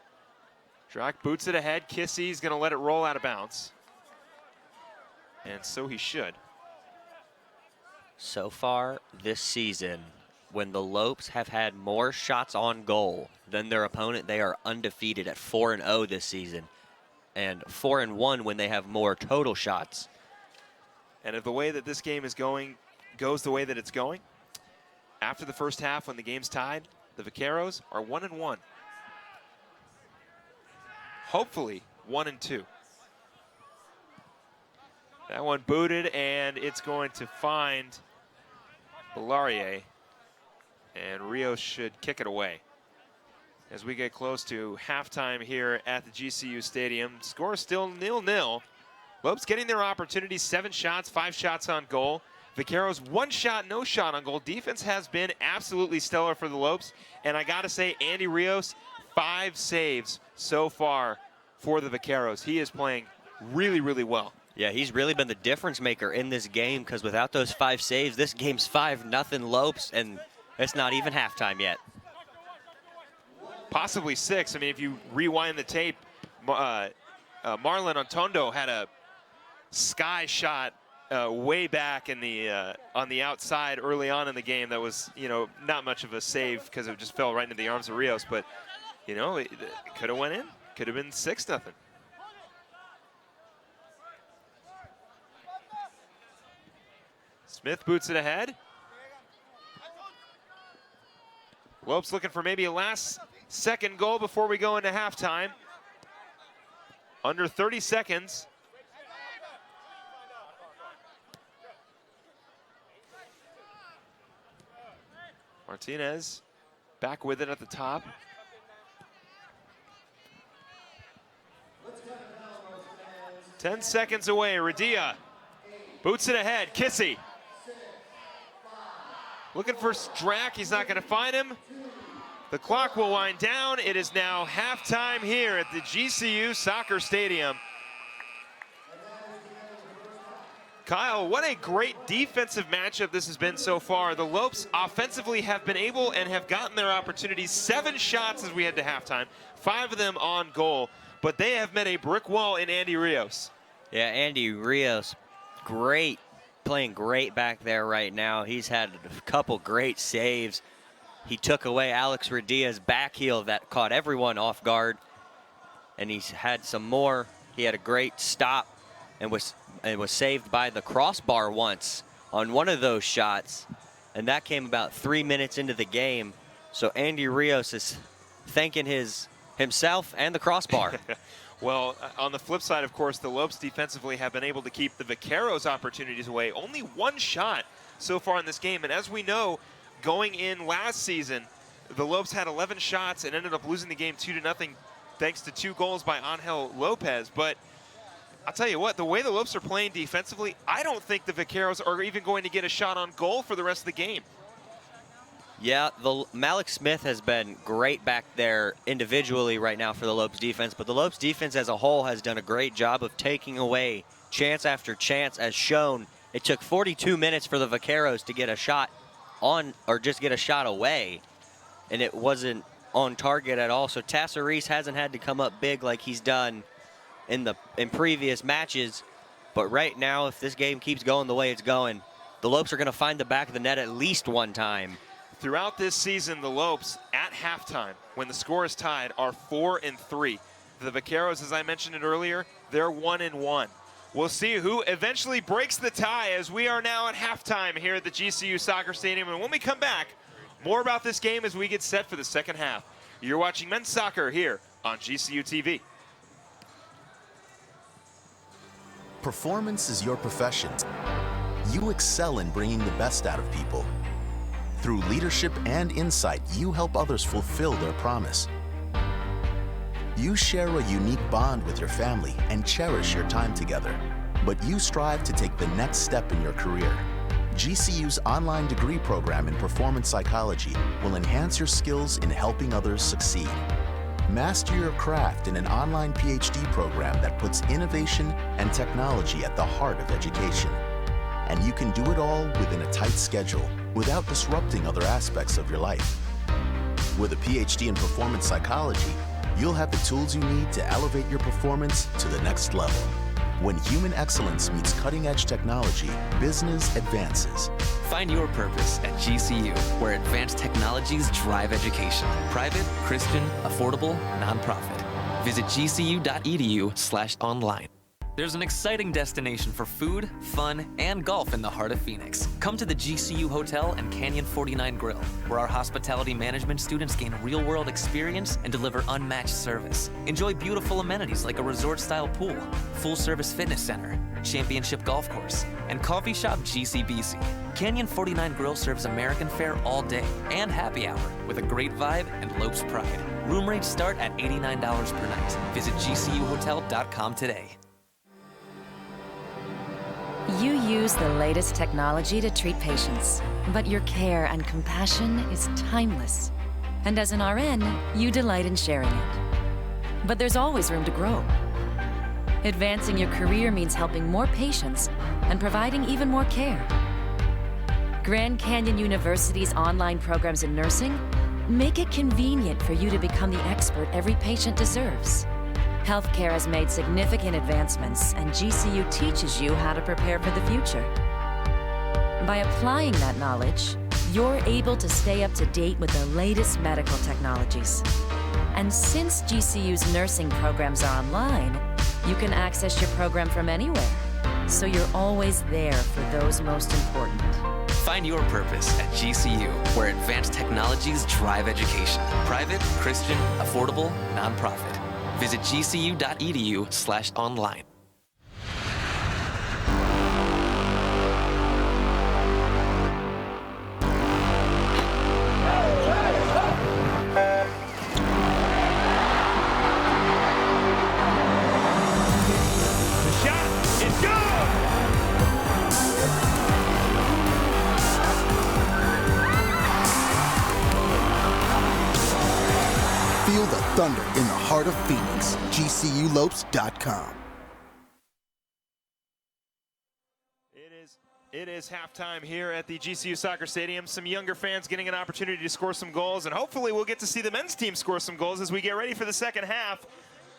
Drack boots it ahead. Kissy's going to let it roll out of bounds. And so he should. So far this season, when the Lopes have had more shots on goal than their opponent, they are undefeated at 4-0 this season. And 4-1 when they have more total shots. And if the way that this game is going goes the way that it's going, after the first half when the game's tied, the Vaqueros are 1-1. Hopefully 1-2. That one booted, and it's going to find Bellaria. And Rios should kick it away. As we get close to halftime here at the GCU Stadium, score still 0-0. Lopes getting their opportunities, 7 shots, 5 shots on goal. Vaqueros 1 shot, no shot on goal. Defense has been absolutely stellar for the Lopes. And I gotta say, Andy Rios, 5 saves so far for the Vaqueros. He is playing really, really well. Yeah, he's really been the difference maker in this game, because without those 5 saves, this game's 5-0 Lopes, and it's not even halftime yet. Possibly 6. I mean, if you rewind the tape, Marlon Antondo had a sky shot way back in the on the outside early on in the game that was, you know, not much of a save because it just fell right into the arms of Rios, but, you know, it could have went in. Could have been 6-0. Smith boots it ahead. Lopes looking for maybe a last-second goal before we go into halftime. Under 30 seconds. Martinez back with it at the top. Ten seconds away. Radia boots it ahead. Kissy looking for Strack. He's not going to find him. The clock will wind down. It is now halftime here at the GCU Soccer Stadium. Kyle, what a great defensive matchup this has been so far. The Lopes offensively have been able and have gotten their opportunities. 7 shots as we head to halftime, 5 of them on goal, but they have met a brick wall in Andy Rios. Yeah, Andy Rios, great, playing great back there right now. He's had a couple great saves. He took away Alex Radia's back heel that caught everyone off guard, and he's had some more. He had a great stop and was saved by the crossbar once on one of those shots, and that came about 3 minutes into the game. So Andy Rios is thanking himself and the crossbar. Well, on the flip side, of course, the Lopes defensively have been able to keep the Vaqueros' opportunities away. Only 1 shot so far in this game, and as we know, going in last season, the Lopes had 11 shots and ended up losing the game 2-0 thanks to 2 goals by Angel Lopez. But I'll tell you what, the way the Lopes are playing defensively, I don't think the Vaqueros are even going to get a shot on goal for the rest of the game. Yeah, Malik Smith has been great back there individually right now for the Lopes defense, but the Lopes defense as a whole has done a great job of taking away chance after chance. As shown, it took 42 minutes for the Vaqueros to get a shot on, or just get a shot away, and it wasn't on target at all. So Tassareese hasn't had to come up big like he's done in previous matches, but right now, if this game keeps going the way it's going, the Lopes are going to find the back of the net at least one time. Throughout this season, the Lopes at halftime, when the score is tied, are 4-3. The Vaqueros, as I mentioned it earlier, they're 1-1. We'll see who eventually breaks the tie, as we are now at halftime here at the GCU Soccer Stadium. And when we come back, more about this game as we get set for the second half. You're watching men's soccer here on GCU TV. Performance is your profession. You excel in bringing the best out of people. Through leadership and insight, you help others fulfill their promise. You share a unique bond with your family and cherish your time together, but you strive to take the next step in your career. GCU's online degree program in performance psychology will enhance your skills in helping others succeed. Master your craft in an online PhD program that puts innovation and technology at the heart of education. And you can do it all within a tight schedule without disrupting other aspects of your life. With a PhD in performance psychology, you'll have the tools you need to elevate your performance to the next level. When human excellence meets cutting-edge technology, business advances. Find your purpose at GCU, where advanced technologies drive education. Private, Christian, affordable, nonprofit. Visit gcu.edu/online. There's an exciting destination for food, fun, and golf in the heart of Phoenix. Come to the GCU Hotel and Canyon 49 Grill, where our hospitality management students gain real-world experience and deliver unmatched service. Enjoy beautiful amenities like a resort-style pool, full-service fitness center, championship golf course, and coffee shop GCBC. Canyon 49 Grill serves American fare all day and happy hour with a great vibe and Lopes pride. Room rates start at $89 per night. Visit GCUhotel.com today. You use the latest technology to treat patients, but your care and compassion is timeless. And as an RN, you delight in sharing it. But there's always room to grow. Advancing your career means helping more patients and providing even more care. Grand Canyon University's online programs in nursing make it convenient for you to become the expert every patient deserves. Healthcare has made significant advancements, and GCU teaches you how to prepare for the future. By applying that knowledge, you're able to stay up to date with the latest medical technologies. And since GCU's nursing programs are online, you can access your program from anywhere, so you're always there for those most important. Find your purpose at GCU, where advanced technologies drive education. Private, Christian, affordable, nonprofit. Visit gcu.edu/online. Feel the thunder in the heart of Phoenix. GCULopes.com. It is halftime here at the GCU Soccer Stadium. Some younger fans getting an opportunity to score some goals, and hopefully we'll get to see the men's team score some goals as we get ready for the second half.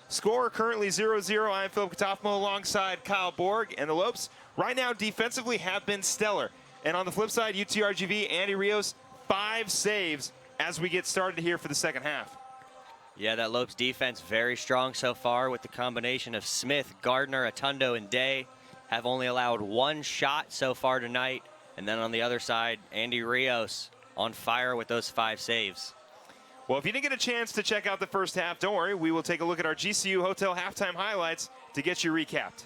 Score currently 0-0. I'm Philip Katafmo alongside Kyle Borg, and the Lopes right now defensively have been stellar. And on the flip side, UTRGV, Andy Rios, 5 saves as we get started here for the second half. Yeah, that Lopes defense very strong so far with the combination of Smith, Gardner, Atundo, and Day. Have only allowed 1 shot so far tonight. And then on the other side, Andy Rios on fire with those 5 saves. Well, if you didn't get a chance to check out the first half, don't worry. We will take a look at our GCU Hotel halftime highlights to get you recapped.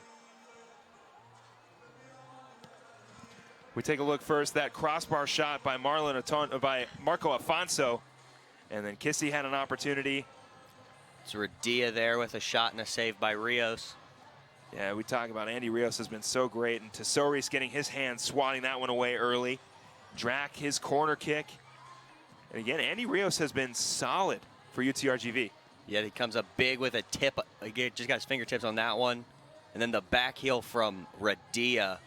We take a look first, that crossbar shot by Marco Afonso. And then Kissy had an opportunity. It's Radia there with a shot and a save by Rios. Yeah, we talk about Andy Rios has been so great, and Tesori's getting his hand, swatting that one away early. Drac, his corner kick. And again, Andy Rios has been solid for UTRGV. Yeah, he comes up big with a tip. He just got his fingertips on that one. And then the back heel from Radia.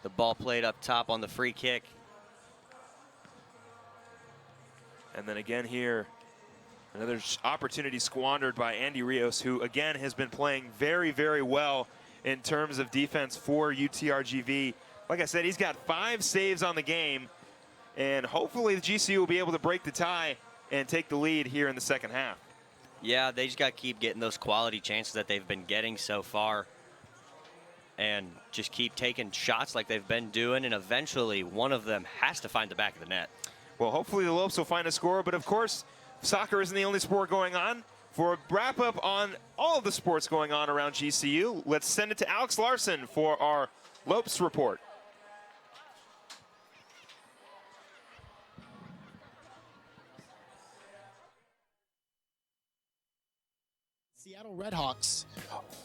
The ball played up top on the free kick. And then again here, another opportunity squandered by Andy Rios, who again has been playing very, very well in terms of defense for UTRGV. Like I said, he's got 5 saves on the game, and hopefully the GCU will be able to break the tie and take the lead here in the second half. Yeah, they just got to keep getting those quality chances that they've been getting so far and just keep taking shots like they've been doing, and eventually one of them has to find the back of the net. Well, hopefully the Lopes will find a score, but of course, soccer isn't the only sport going on. For a wrap-up on all of the sports going on around GCU, let's send it to Alex Larson for our Lopes report. Seattle Redhawks.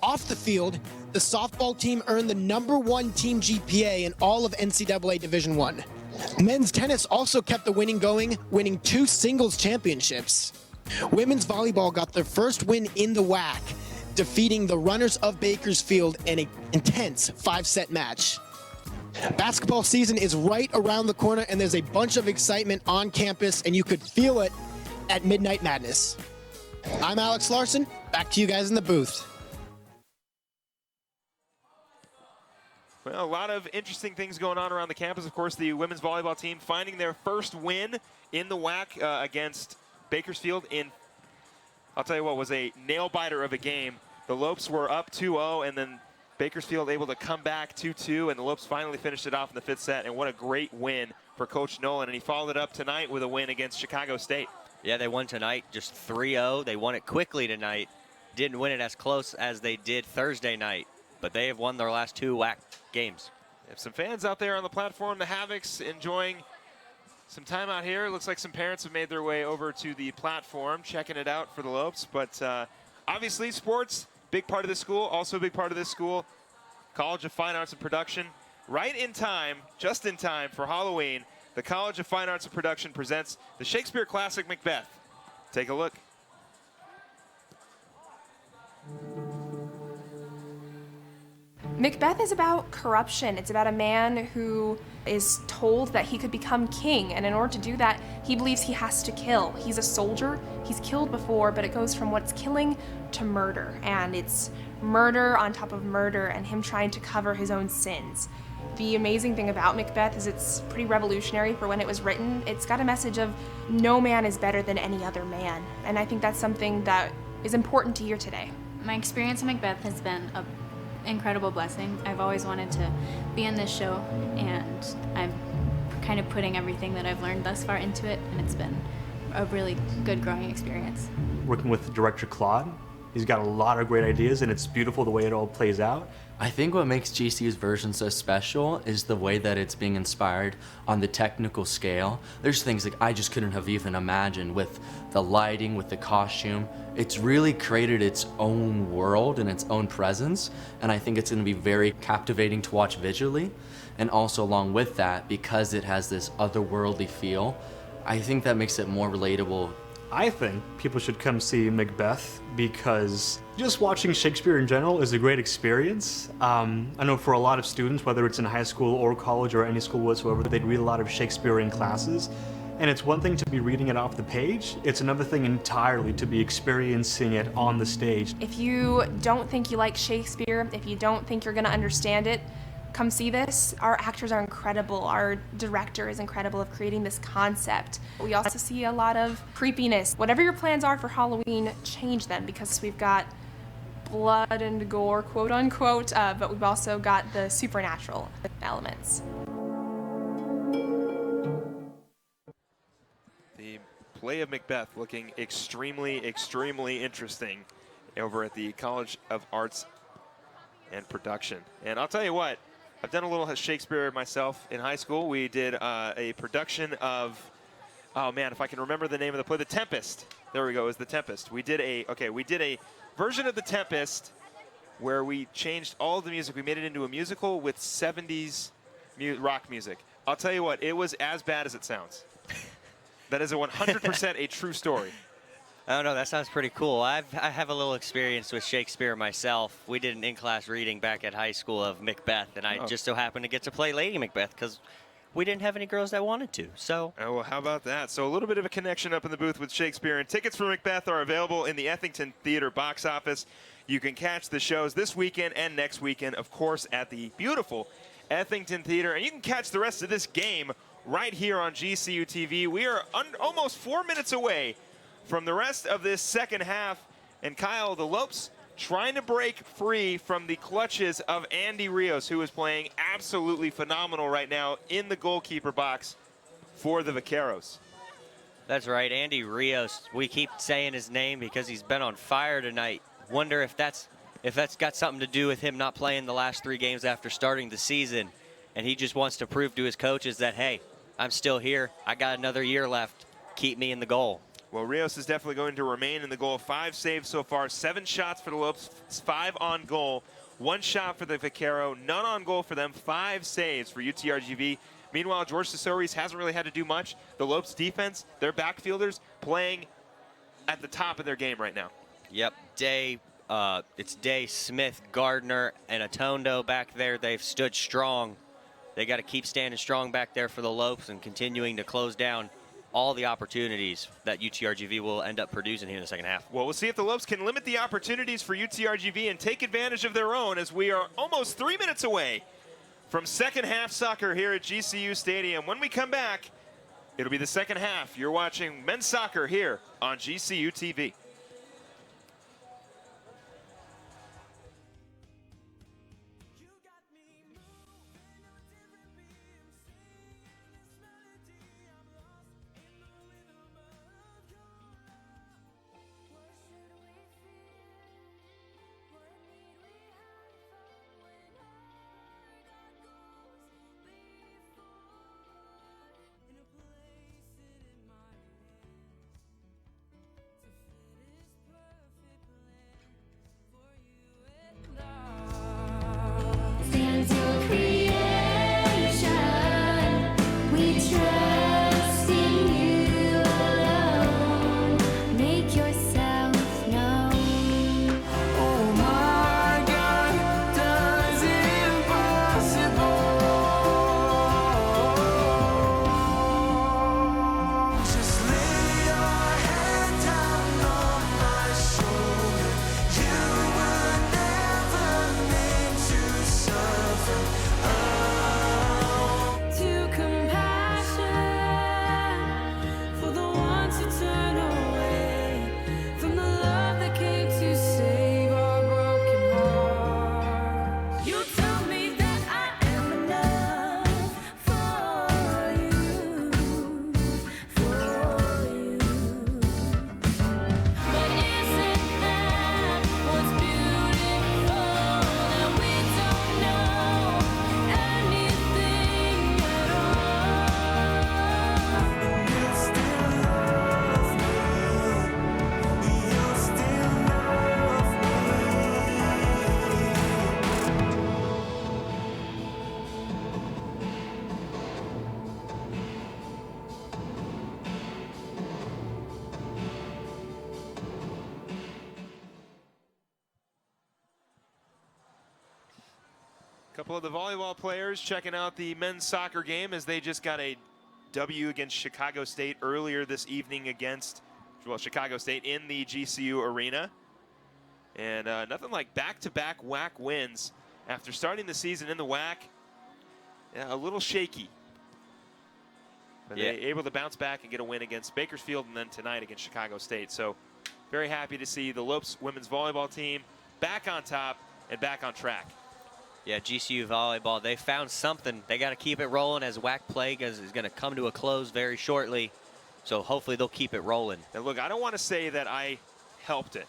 Off the field, the softball team earned the #1 team GPA in all of NCAA Division I. Men's tennis also kept the winning going, winning 2 singles championships. Women's volleyball got their first win in the WAC, defeating the runners of Bakersfield in an intense 5-set match. Basketball season is right around the corner, and there's a bunch of excitement on campus, and you could feel it at Midnight Madness. I'm Alex Larson. Back to you guys in the booth. Well, a lot of interesting things going on around the campus. Of course, the women's volleyball team finding their first win in the WAC against Bakersfield in, I'll tell you what, was a nail-biter of a game. The Lopes were up 2-0, and then Bakersfield able to come back 2-2, and the Lopes finally finished it off in the 5th set, and what a great win for Coach Nolan. And he followed it up tonight with a win against Chicago State. Yeah, they won tonight just 3-0. They won it quickly tonight. Didn't win it as close as they did Thursday night, but they have won their last 2 WAC games. We have some fans out there on the platform, the Havocs, enjoying some time out here. It looks like some parents have made their way over to the platform, checking it out for the Lopes. But obviously, sports, big part of the school. Also a big part of this school, College of Fine Arts and Production. Right in time, just in time for Halloween, the College of Fine Arts and Production presents the Shakespeare classic Macbeth. Take a look. Macbeth is about corruption. It's about a man who is told that he could become king, and in order to do that, he believes he has to kill. He's a soldier. He's killed before, but it goes from what's killing to murder, and it's murder on top of murder and him trying to cover his own sins. The amazing thing about Macbeth is it's pretty revolutionary for when it was written. It's got a message of no man is better than any other man, and I think that's something that is important to hear today. My experience in Macbeth has been an incredible blessing. I've always wanted to be in this show, and I'm kind of putting everything that I've learned thus far into it, and it's been a really good growing experience. Working with director Claude, he's got a lot of great ideas, and it's beautiful the way it all plays out. I think what makes GCU's version so special is the way that it's being inspired on the technical scale. There's things like I just couldn't have even imagined with the lighting, with the costume. It's really created its own world and its own presence, and I think it's going to be very captivating to watch visually. And also along with that, because it has this otherworldly feel, I think that makes it more relatable. I think people should come see Macbeth because just watching Shakespeare in general is a great experience. I know for a lot of students, whether it's in high school or college or any school whatsoever, they'd read a lot of Shakespeare in classes. And it's one thing to be reading it off the page, it's another thing entirely to be experiencing it on the stage. If you don't think you like Shakespeare, if you don't think you're going to understand it, come see this. Our actors are incredible. Our director is incredible of creating this concept. We also see a lot of creepiness. Whatever your plans are for Halloween, change them because we've got blood and gore, quote unquote, but we've also got the supernatural elements. The play of Macbeth looking extremely, extremely interesting over at the College of Arts and Production. And I'll tell you what, I've done a little Shakespeare myself in high school. We did a production of, oh man, if I can remember the name of the play, The Tempest. There we go, it was The Tempest. We did a version of The Tempest where we changed all of the music. We made it into a musical with 70s rock music. I'll tell you what, it was as bad as it sounds. That is 100% a true story. I don't know, that sounds pretty cool. I have a little experience with Shakespeare myself. We did an in-class reading back at high school of Macbeth, and I just so happened to get to play Lady Macbeth because we didn't have any girls that wanted to, so. Oh, well, how about that? So a little bit of a connection up in the booth with Shakespeare, and tickets for Macbeth are available in the Ethington Theater box office. You can catch the shows this weekend and next weekend, of course, at the beautiful Ethington Theater, and you can catch the rest of this game right here on GCU TV. We are almost 4 minutes away from the rest of this second half, and Kyle, the Lopes trying to break free from the clutches of Andy Rios, who is playing absolutely phenomenal right now in the goalkeeper box for the Vaqueros. That's right, Andy Rios. We keep saying his name because he's been on fire tonight. Wonder if that's got something to do with him not playing the last 3 games after starting the season, and he just wants to prove to his coaches that, hey, I'm still here. I got another year left. Keep me in the goal. Well, Rios is definitely going to remain in the goal. 5 saves so far, 7 shots for the Lopes, 5 on goal, 1 shot for the Vaquero, none on goal for them, 5 saves for UTRGV. Meanwhile, George Sosaris hasn't really had to do much. The Lopes defense, their backfielders playing at the top of their game right now. Yep, it's Day, Smith, Gardner, and Atondo back there. They've stood strong. They got to keep standing strong back there for the Lopes and continuing to close down all the opportunities that UTRGV will end up producing here in the second half. Well, we'll see if the Lopes can limit the opportunities for UTRGV and take advantage of their own, as we are almost 3 minutes away from second half soccer here at GCU Stadium. When we come back, it'll be the second half. You're watching men's soccer here on GCU TV. A couple of the volleyball players checking out the men's soccer game as they just got a W against Chicago State earlier this evening against, well, Chicago State in the GCU arena. And nothing like back-to-back WAC wins after starting the season in the WAC. Yeah, a little shaky. But they're able to bounce back and get a win against Bakersfield and then tonight against Chicago State. So very happy to see the Lopes women's volleyball team back on top and back on track. Yeah, GCU volleyball, they found something. They got to keep it rolling as WAC play is going to come to a close very shortly. So hopefully they'll keep it rolling. And look, I don't want to say that I helped it,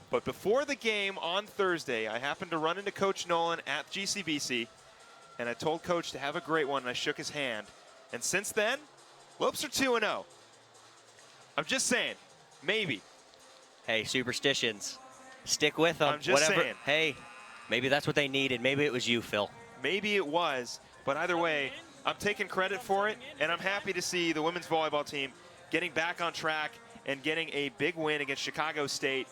but before the game on Thursday, I happened to run into Coach Nolan at GCBC, and I told Coach to have a great one, and I shook his hand. And since then, Lopes are 2-0. I'm just saying, maybe. Hey, superstitions, stick with them. I'm just saying. Hey, maybe that's what they needed. Maybe it was you, Phil. Maybe it was, but either way, I'm taking credit for it, and I'm happy to see the women's volleyball team getting back on track and getting a big win against Chicago State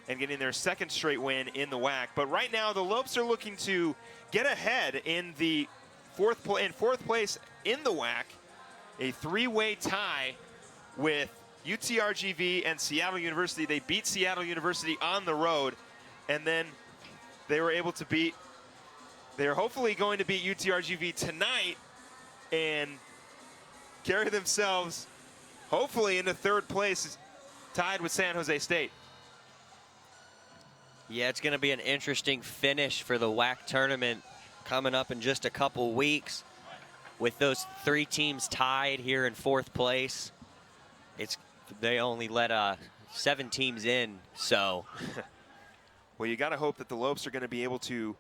and getting their second straight win in the WAC. But right now, the Lopes are looking to get ahead in the fourth place in the WAC, a three-way tie with UTRGV and Seattle University. They beat Seattle University on the road, and then they were able to beat, they're hopefully going to beat UTRGV tonight and carry themselves hopefully into third place, tied with San Jose State. Yeah, it's going to be an interesting finish for the WAC tournament coming up in just a couple weeks. With those three teams tied here in fourth place, they only let 7 teams in, so. Well, you got to hope that the Lopes are going to be able to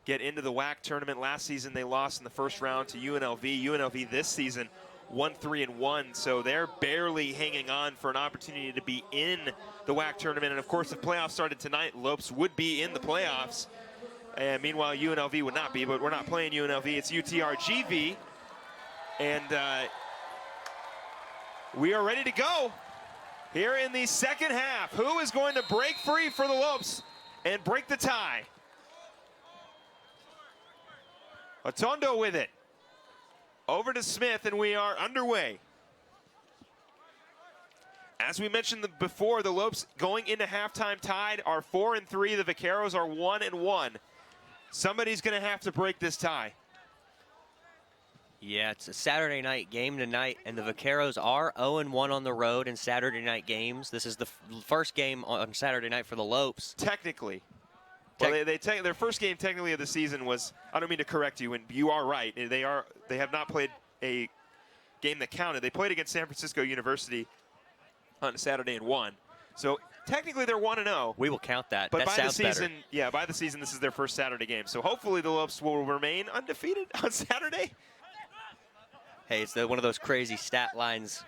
get into the WAC tournament. Last season, they lost in the first round to UNLV. UNLV this season won 3-1, so they're barely hanging on for an opportunity to be in the WAC tournament. And of course, if playoffs started tonight, Lopes would be in the playoffs. And meanwhile, UNLV would not be, but we're not playing UNLV. It's UTRGV. And we are ready to go here in the second half. Who is going to break free for the Lopes and break the tie? Atondo with it. Over to Smith, and we are underway. As we mentioned before, the Lopes going into halftime tied are 4-3. The Vaqueros are 1-1. Somebody's going to have to break this tie. Yeah, it's a Saturday night game tonight, and the Vaqueros are 0-1 on the road in Saturday night games. This is the first game on Saturday night for the Lopes. Technically. Well, their first game technically of the season was, I don't mean to correct you, and you are right. They have not played a game that counted. They played against San Francisco University on Saturday and won. So technically they're 1-0. We will count that. But that by sounds the season, better. yeah, by the season this is their first Saturday game. So hopefully the Lopes will remain undefeated on Saturday. Hey, it's one of those crazy stat lines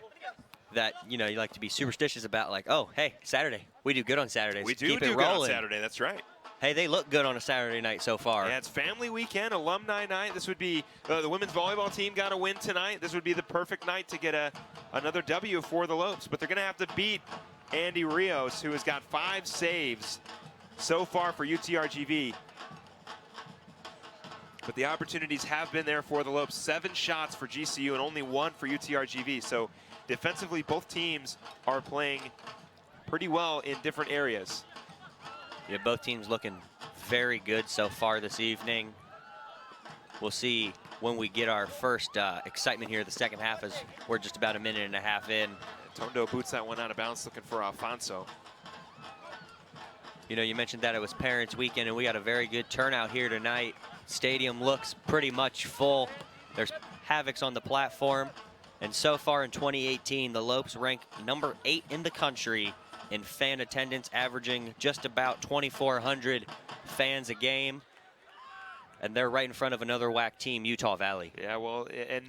that, you like to be superstitious about, like, oh, hey, Saturday. We do good on Saturdays. We do Keep it good rolling. on Saturday, that's right. Hey, they look good on a Saturday night so far. Yeah, it's family weekend, alumni night. This would be, the women's volleyball team got a win tonight. This would be the perfect night to get another W for the Lopes. But they're going to have to beat Andy Rios, who has got 5 saves so far for UTRGV. But the opportunities have been there for the Lopes. 7 shots for GCU and only 1 for UTRGV. So defensively, both teams are playing pretty well in different areas. Yeah, both teams looking very good so far this evening. We'll see when we get our first excitement here the second half, as we're just about a minute and a half in. Tondo boots that one out of bounds, looking for Alfonso. You mentioned that it was Parents Weekend, and we got a very good turnout here tonight. Stadium looks pretty much full. There's Havocs on the platform. And so far in 2018, the Lopes rank number 8 in the country in fan attendance, averaging just about 2,400 fans a game. And they're right in front of another WAC team, Utah Valley. Yeah, well, and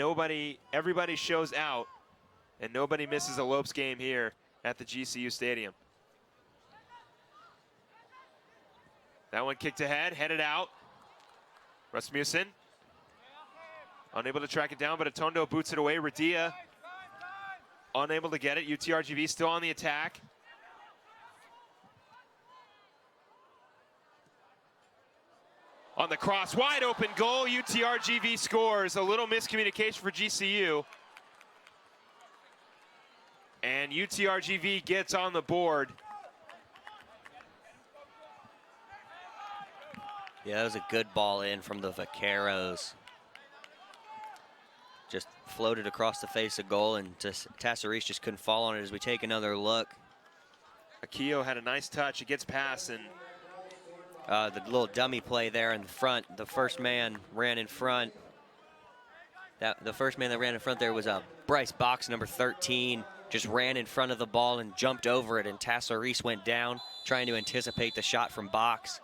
everybody shows out, and nobody misses a Lopes game here at the GCU Stadium. That one kicked ahead, headed out. Rasmussen unable to track it down, but Atondo boots it away. Radia unable to get it. UTRGV still on the attack. On the cross, wide open goal, UTRGV scores. A little miscommunication for GCU. And UTRGV gets on the board. Yeah, that was a good ball in from the Vaqueros. Just floated across the face of goal, and Tassaris just couldn't fall on it as we take another look. Akio had a nice touch. It gets past, and the little dummy play there in the front. The first man ran in front. The first man that ran in front there was Bryce Box, number 13. Just ran in front of the ball and jumped over it, and Tassaris went down trying to anticipate the shot from Box.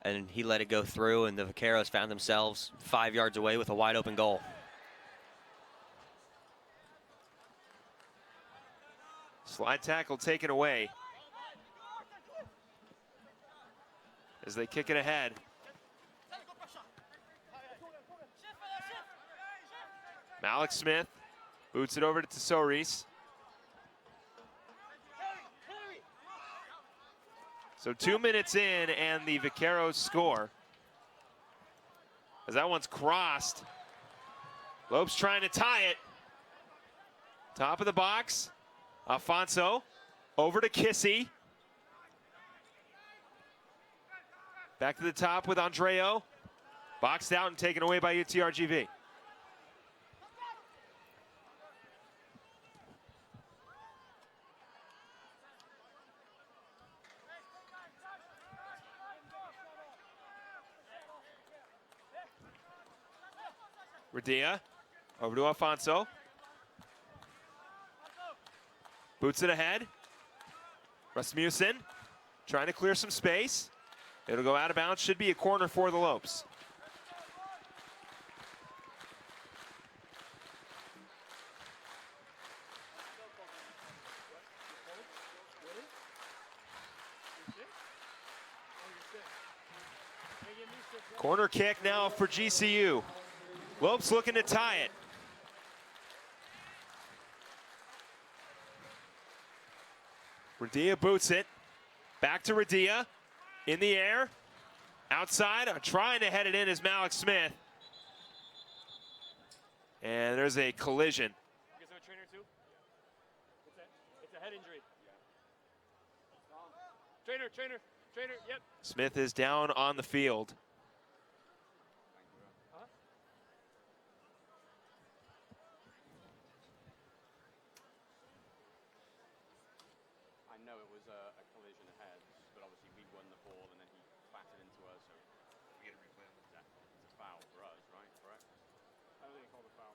And he let it go through, and the Vaqueros found themselves 5 yards away with a wide open goal. Slide tackle taken away as they kick it ahead. Malik Smith boots it over to Tesouris. So 2 minutes in, and the Vaqueros score. As that one's crossed. Lopes trying to tie it. Top of the box. Alfonso over to Kissy. Back to the top with Andreo. Boxed out and taken away by UTRGV. Radia over to Alfonso. Boots it ahead. Rasmussen trying to clear some space. It'll go out of bounds. Should be a corner for the Lopes. Corner kick now for GCU. Lopes looking to tie it. Radia boots it. Back to Radia. In the air. Outside. Trying to head it in is Malik Smith. And there's a collision. You guys have a trainer too? It's a head injury. Trainer, yep. Smith is down on the field. I know it was a collision ahead, but obviously we won the ball and then he batted into us, so we get a replay on that. It's a foul for us, right? Correct? I don't think he called a foul.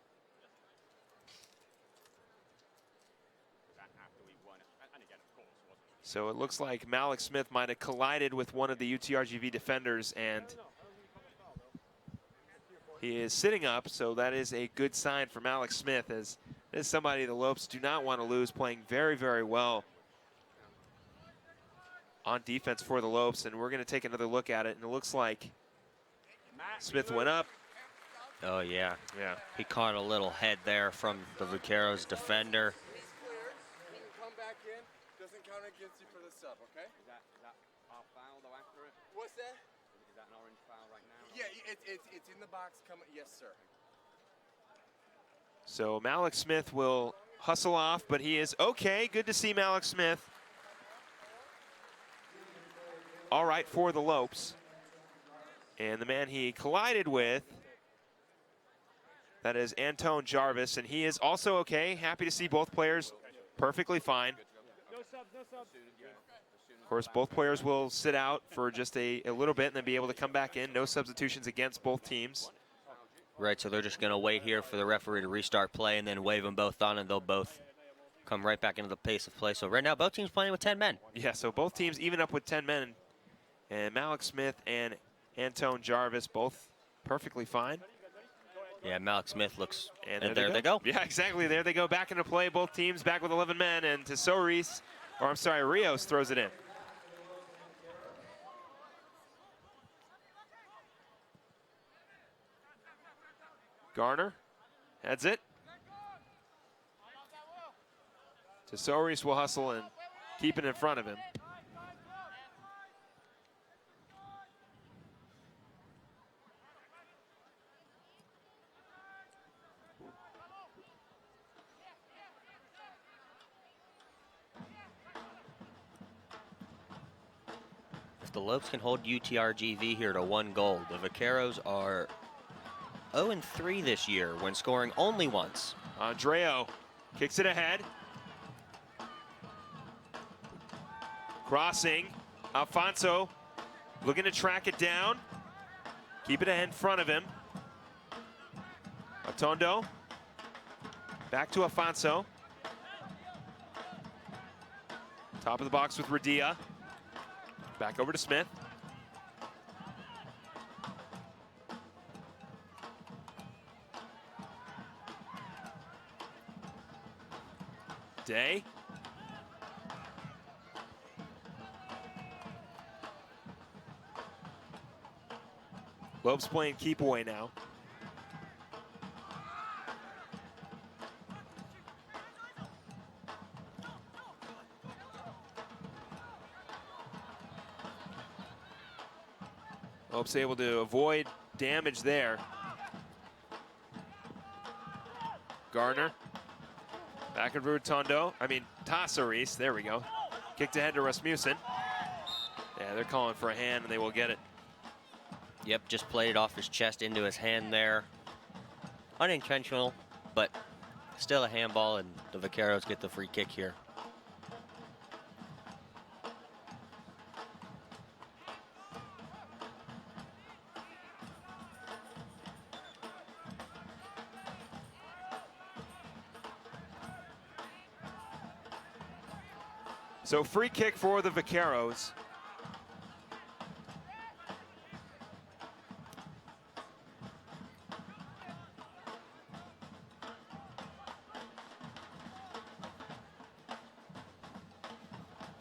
Was that after we won it? And again, of course, wasn't it? So it looks like Malik Smith might have collided with one of the UTRGV defenders, and he is sitting up, so that is a good sign for Malik Smith, as this is somebody the Lopes do not want to lose, playing very, very well on defense for the Lopes. And we're going to take another look at it, and it looks like Smith went up. Oh, yeah. Yeah. He caught a little head there from the Vaqueros defender. Come back in, doesn't count against you for the sub, okay? Is that our foul though after it? What's that? Is that an orange foul right now? Yeah, it's in the box coming. Yes, sir. So Malik Smith will hustle off, but he is okay. Good to see Malik Smith. All right for the Lopes. And the man he collided with, that is Antone Jarvis, and he is also okay. Happy to see both players perfectly fine. No subs, no subs. Of course, both players will sit out for just a little bit and then be able to come back in. No substitutions against both teams. Right, so they're just going to wait here for the referee to restart play and then wave them both on, and they'll both come right back into the pace of play. So right now, both teams playing with 10 men. Yeah, so both teams even up with 10 men. And Malik Smith and Antone Jarvis both perfectly fine. Yeah, Malik Smith looks, and there they go. Yeah, exactly. There they go back into play. Both teams back with 11 men, and Tesouris, or I'm sorry, Rios throws it in. Garner heads it. Tesouris will hustle and keep it in front of him. the Lopes can hold UTRGV here to 1 goal. The Vaqueros are 0-3 this year when scoring only once. Andreo kicks it ahead. Crossing. Alfonso looking to track it down. Keep it in front of him. Atondo. Back to Alfonso. Top of the box with Radia. Back over to Smith. Day. Lopes playing keep away now. Lopes able to avoid damage there. Gardner. Back in Rotondo. Tassaris. There we go. Kicked ahead to Rasmussen. Yeah, they're calling for a hand and they will get it. Yep, just played it off his chest into his hand there. Unintentional, but still a handball, and the Vaqueros get the free kick here. So free kick for the Vaqueros.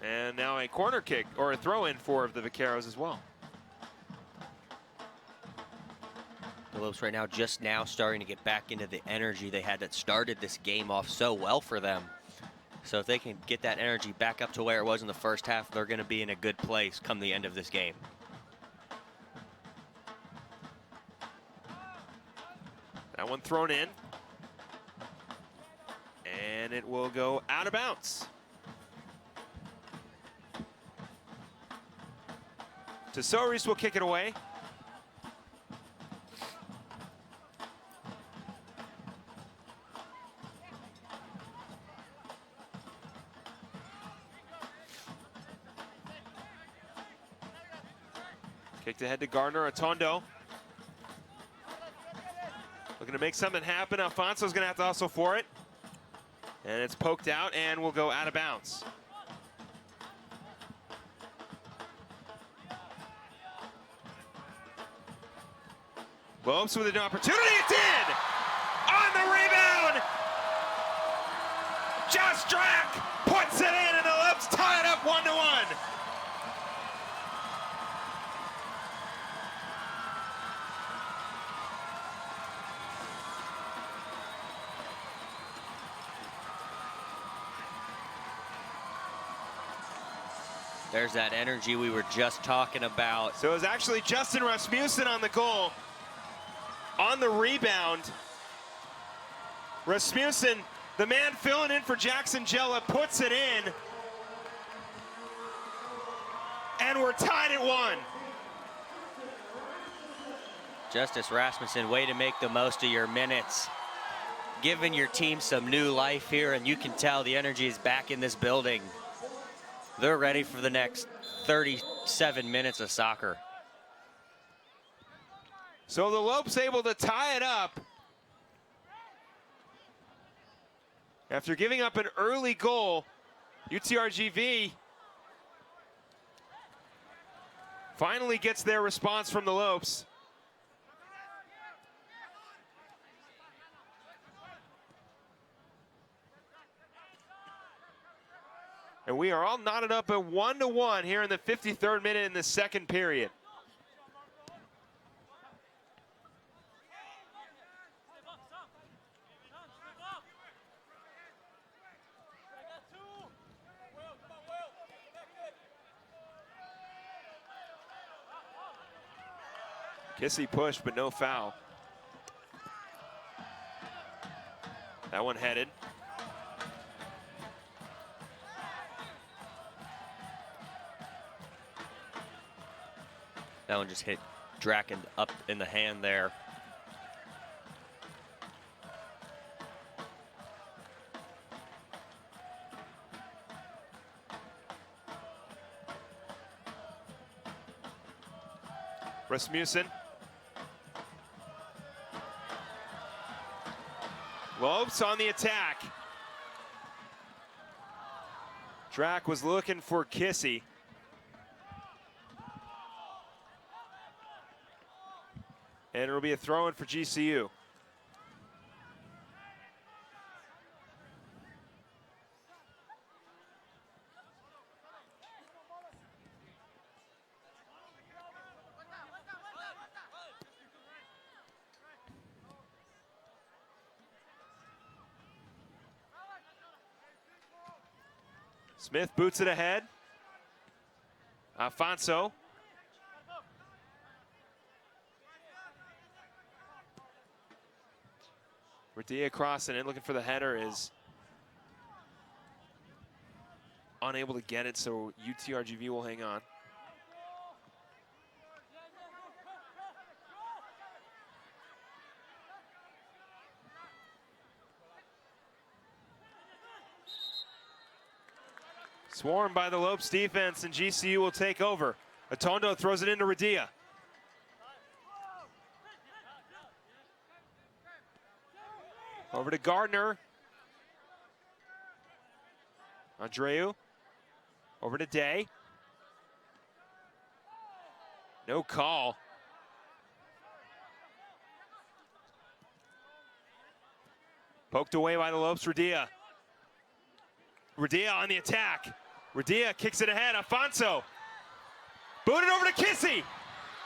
And now a corner kick, or a throw-in for the Vaqueros as well. The Lopes right now just now starting to get back into the energy they had that started this game off so well for them. So if they can get that energy back up to where it was in the first half, they're going to be in a good place come the end of this game. That one thrown in. And it will go out of bounds. Tesouris will kick it away. Kicked ahead to Gardner. Atondo looking to make something happen. Alfonso's going to have to hustle for it. And it's poked out and will go out of bounds. Lopes with an opportunity. It did! On the rebound! Josh Drack puts it in, and the Lopes tie it up 1-1. There's that energy we were just talking about. So it was actually Justin Rasmussen on the goal. On the rebound, Rasmussen, the man filling in for Jackson Jella, puts it in. And we're tied at 1. Justice Rasmussen, way to make the most of your minutes. Giving your team some new life here, and you can tell the energy is back in this building. They're ready for the next 37 minutes of soccer. So the Lopes able to tie it up after giving up an early goal. UTRGV finally gets their response from the Lopes. And we are all knotted up at 1-1 here in the 53rd minute in the second period. Kissy pushed, but no foul. That one headed. That one just hit Draken up in the hand there. Rasmussen. Lopes on the attack. Drac was looking for Kissy. And it'll be a throw-in for GCU. Smith boots it ahead. Alfonso. Radia crossing in, looking for the header, is unable to get it, so UTRGV will hang on. Swarmed by the Lopes defense, and GCU will take over. Atondo throws it into Radia. Over to Gardner. Andreu. Over to Day. No call. Poked away by the Lopes, Radia. Radia on the attack. Radia kicks it ahead, Alfonso. Booted over to Kissy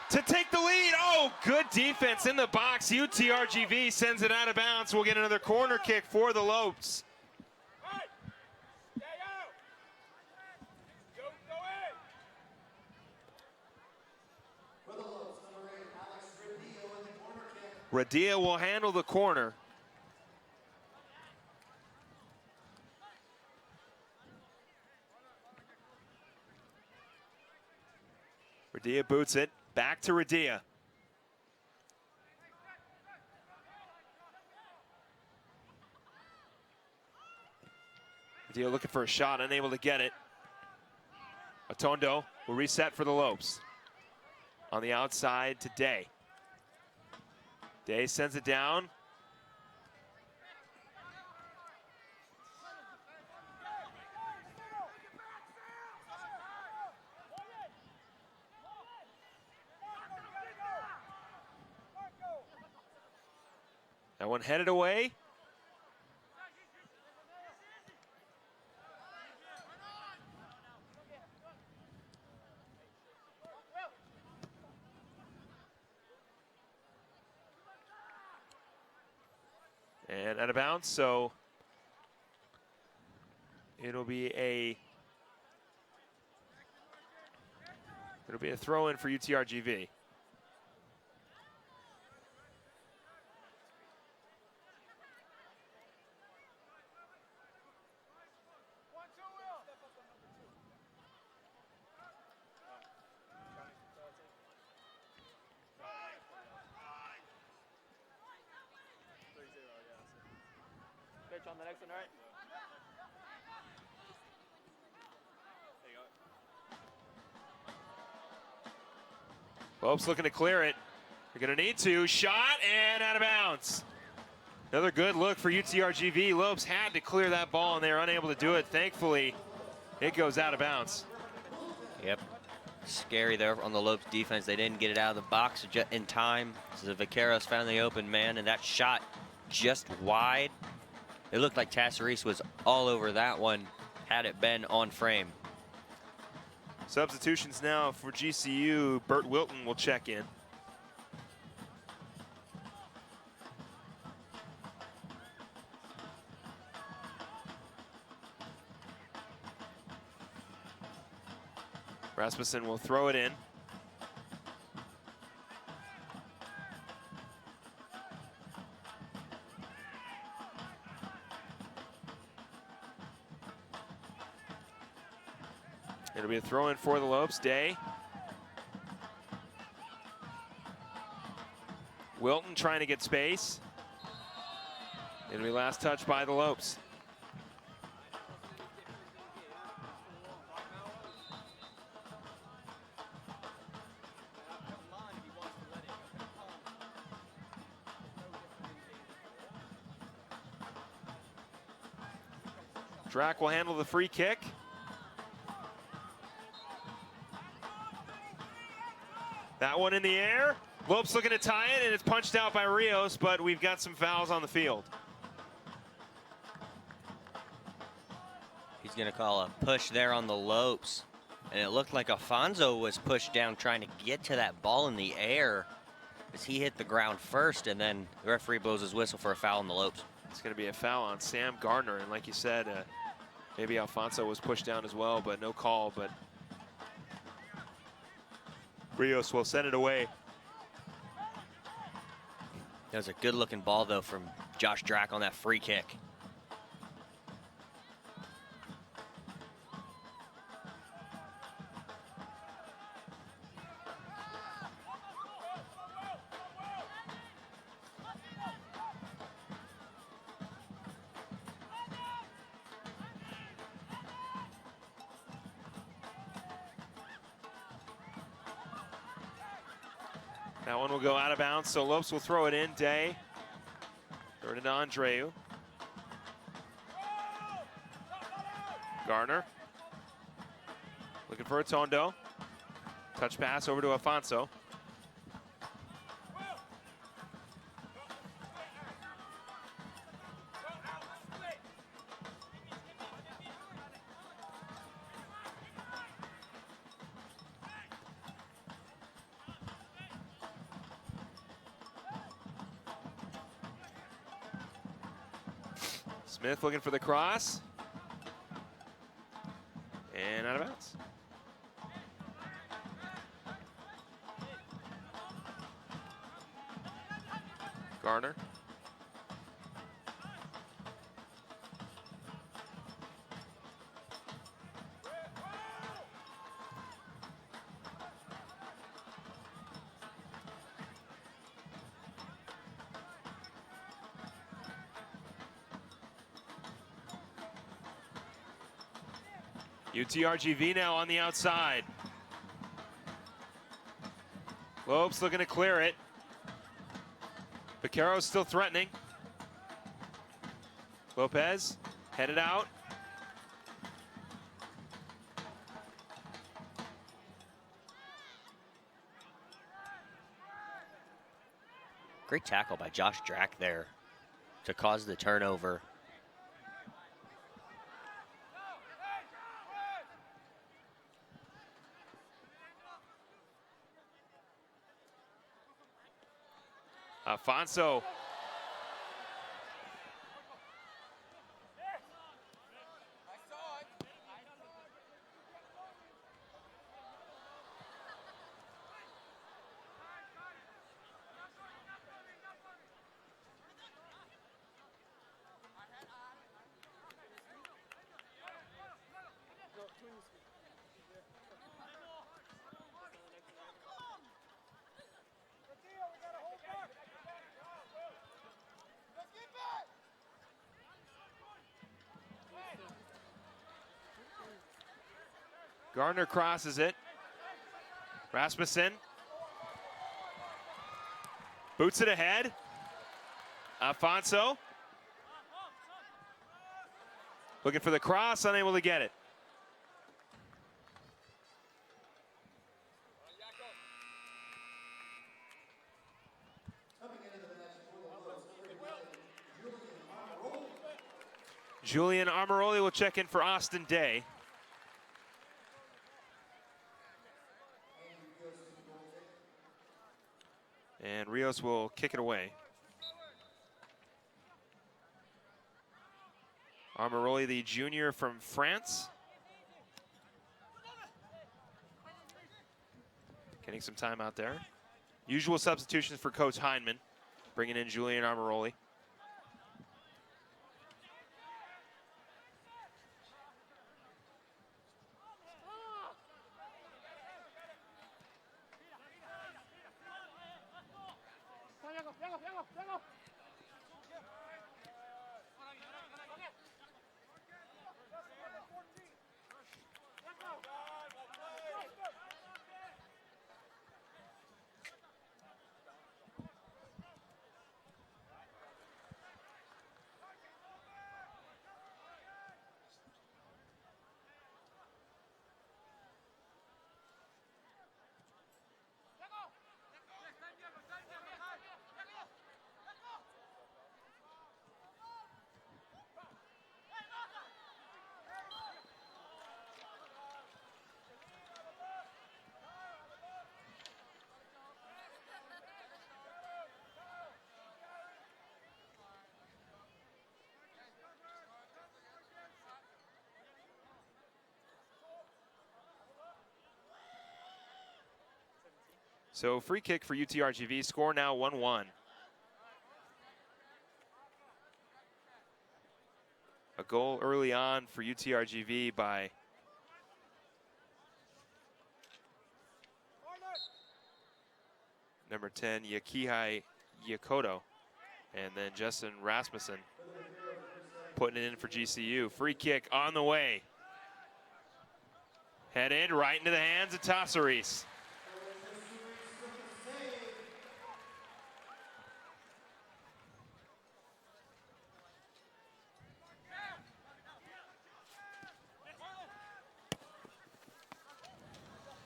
to take the lead. Oh, good defense in the box. UTRGV sends it out of bounds. We'll get another corner kick for the Lopes. Radia will handle the corner. Radia boots it. Back to Radia. Radia looking for a shot, unable to get it. Atondo will reset for the Lopes. On the outside to Day. Day sends it down. That one headed away. And out of bounds, so it'll be a throw-in for UTRGV. On the next one, right? Lopes looking to clear it. They're going to need to. Shot and out of bounds. Another good look for UTRGV. Lopes had to clear that ball and they were unable to do it. Thankfully, it goes out of bounds. Yep. Scary there on the Lopes defense. They didn't get it out of the box in time. So the Vaqueros found the open man, and that shot just wide. It looked like Tassaris was all over that one had it been on frame. Substitutions now for GCU. Bert Wilton will check in. Rasmussen will throw it in. It'll be a throw-in for the Lopes. Day. Wilton trying to get space. It'll be last touch by the Lopes. Drac will handle the free kick. That one in the air. Lopes looking to tie it, and it's punched out by Rios, but we've got some fouls on the field. He's going to call a push there on the Lopes. And it looked like Alfonso was pushed down trying to get to that ball in the air as he hit the ground first, and then the referee blows his whistle for a foul on the Lopes. It's going to be a foul on Sam Gardner, and like you said, maybe Alfonso was pushed down as well, but no call. But Rios will send it away. That was a good-looking ball, though, from Josh Drac on that free kick. That one will go out of bounds, so Lopes will throw it in. Day. Throw it into Andreu. Garner. Looking for a Tondo. Touch pass over to Alfonso. Smith looking for the cross. And out of bounds. Garner. UTRGV now on the outside. Lopes looking to clear it. Vaquero's still threatening. Lopez headed out. Great tackle by Josh Drac there to cause the turnover. Alfonso. Gardner crosses it. Rasmussen. Boots it ahead. Alfonso. Looking for the cross, unable to get it. Julian Armoroli will check in for Austin Day. And Rios will kick it away. Armoroli, the junior from France. Getting some time out there. Usual substitutions for Coach Hindman. Bringing in Julian Armoroli. So free kick for UTRGV, score now 1-1. A goal early on for UTRGV by number 10, Yakihai Yakoto. And then Justin Rasmussen putting it in for GCU. Free kick on the way. Headed right into the hands of Tassaris.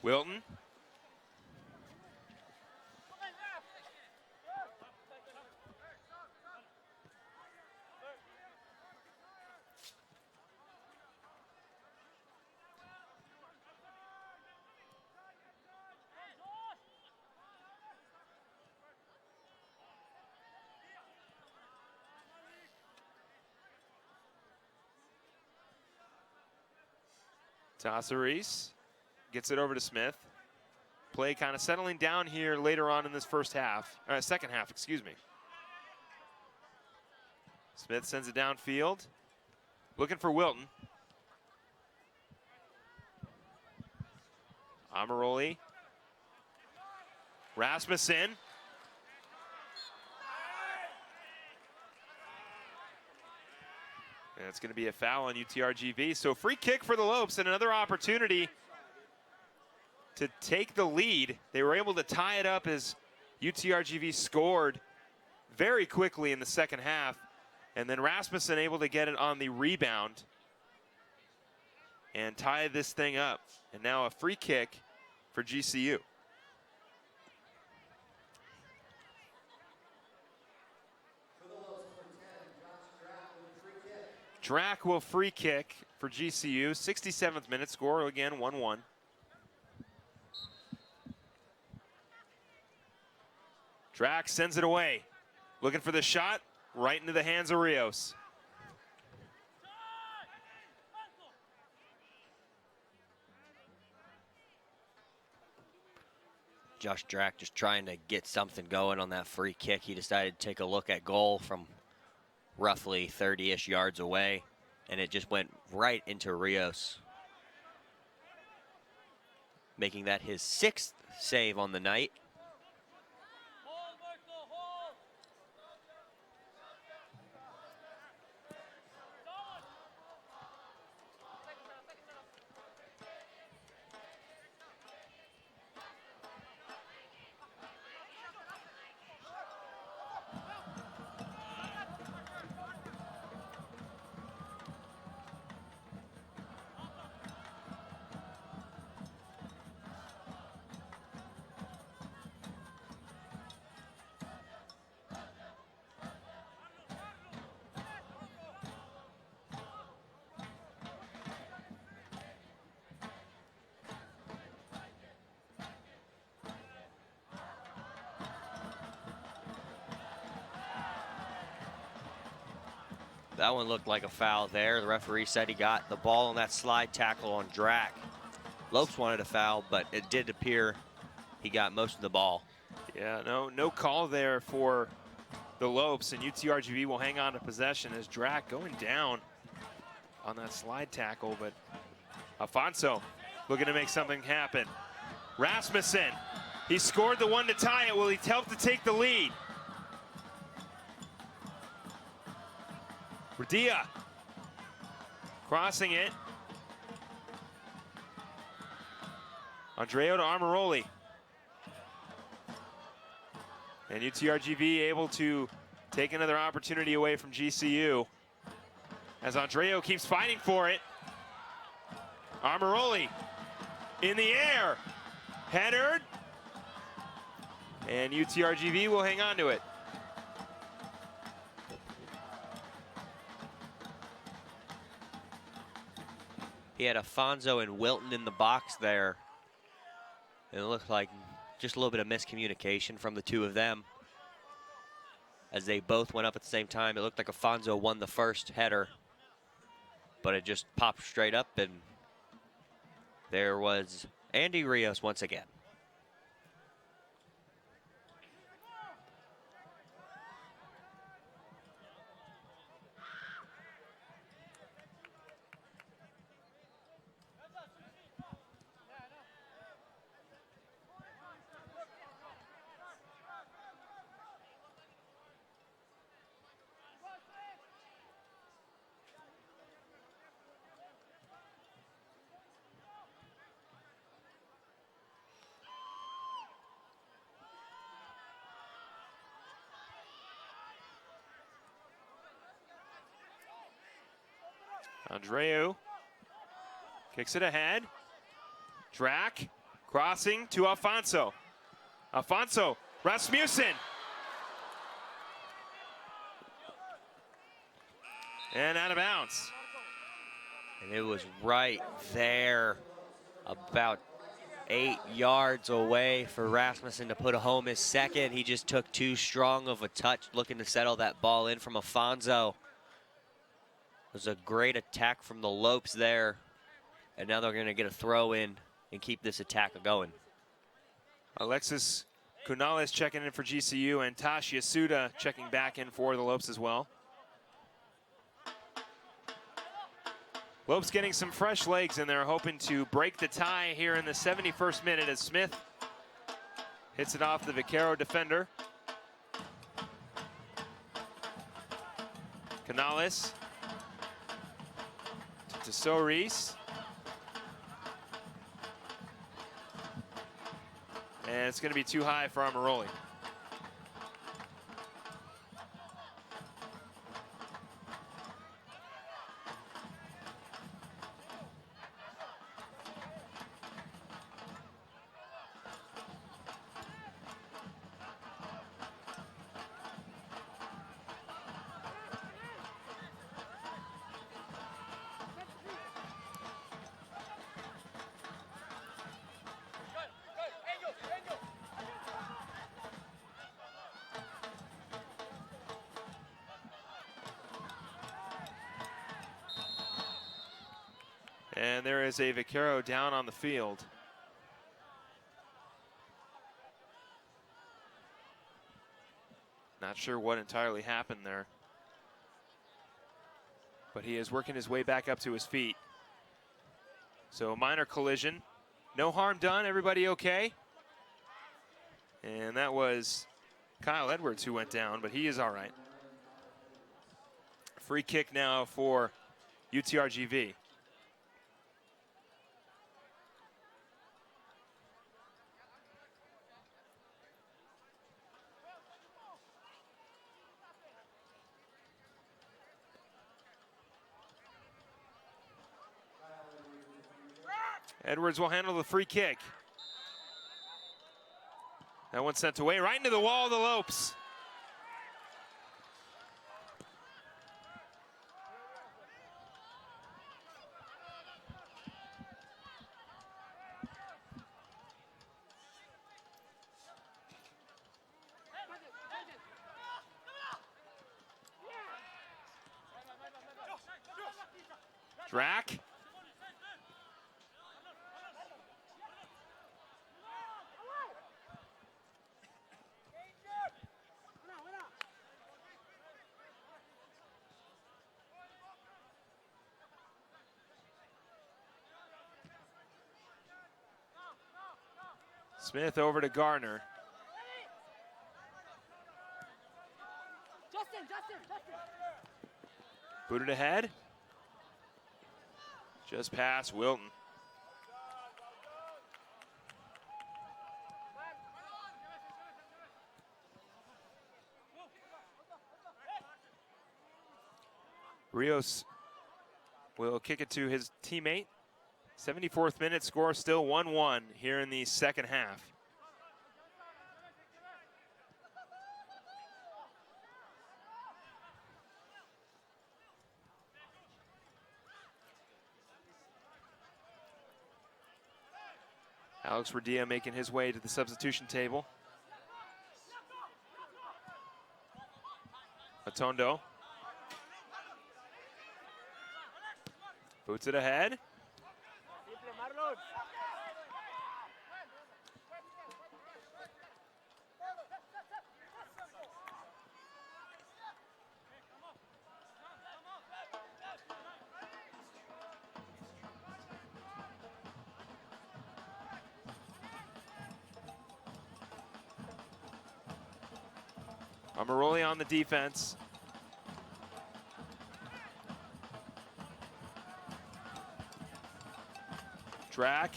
Wilton. Tassaris gets it over to Smith. Play kind of settling down here later on in this second half, excuse me. Smith sends it downfield, looking for Wilton. Amaroli. Rasmussen. And it's going to be a foul on UTRGV. So free kick for the Lopes and another opportunity to take the lead. They were able to tie it up as UTRGV scored very quickly in the second half. And then Rasmussen able to get it on the rebound and tie this thing up. And now a free kick for GCU. Drack will free kick for GCU. 67th minute, score again 1-1. Drack sends it away. Looking for the shot, right into the hands of Rios. Josh Drack just trying to get something going on that free kick. He decided to take a look at goal from roughly 30-ish yards away, and it just went right into Rios, making that his 6th save on the night. That one looked like a foul there. The referee said he got the ball on that slide tackle on Drack. Lopes wanted a foul, but it did appear he got most of the ball. Yeah, no call there for the Lopes, and UTRGV will hang on to possession as Drack going down on that slide tackle, but Afonso looking to make something happen. Rasmussen, he scored the one to tie it. Will he help to take the lead? Radia crossing it. Andreo to Armoroli. And UTRGV able to take another opportunity away from GCU as Andreo keeps fighting for it. Armoroli in the air, headered, and UTRGV will hang on to it. He had Afonso and Wilton in the box there. And it looked like just a little bit of miscommunication from the two of them as they both went up at the same time. It looked like Afonso won the first header, but it just popped straight up, and there was Andy Rios once again. Andreu kicks it ahead. Drac crossing to Afonso. Afonso, Rasmussen. And out of bounds. And it was right there, about 8 yards away for Rasmussen to put home his second. He just took too strong of a touch, looking to settle that ball in from Afonso. It was a great attack from the Lopes there. And now they're going to get a throw in and keep this attack going. Alexis Cunales checking in for GCU, and Tash Yasuda checking back in for the Lopes as well. Lopes getting some fresh legs in there, hoping to break the tie here in the 71st minute as Smith hits it off the Vaquero defender. Canales to Soris. And it's going to be too high for Armoroli. And there is a Vaquero down on the field. Not sure what entirely happened there. But he is working his way back up to his feet. So minor collision. No harm done, everybody okay? And that was Kyle Edwards who went down, but he is all right. Free kick now for UTRGV. Edwards will handle the free kick. That one sent away right into the wall of the Lopes. Drac. Smith over to Garner. Booted ahead. Just past Wilton. Rios will kick it to his teammate. 74th minute, score still 1-1 here in the second half. Alex Radia making his way to the substitution table. Atondo. Boots it ahead. Amaroli on the defense. Drac.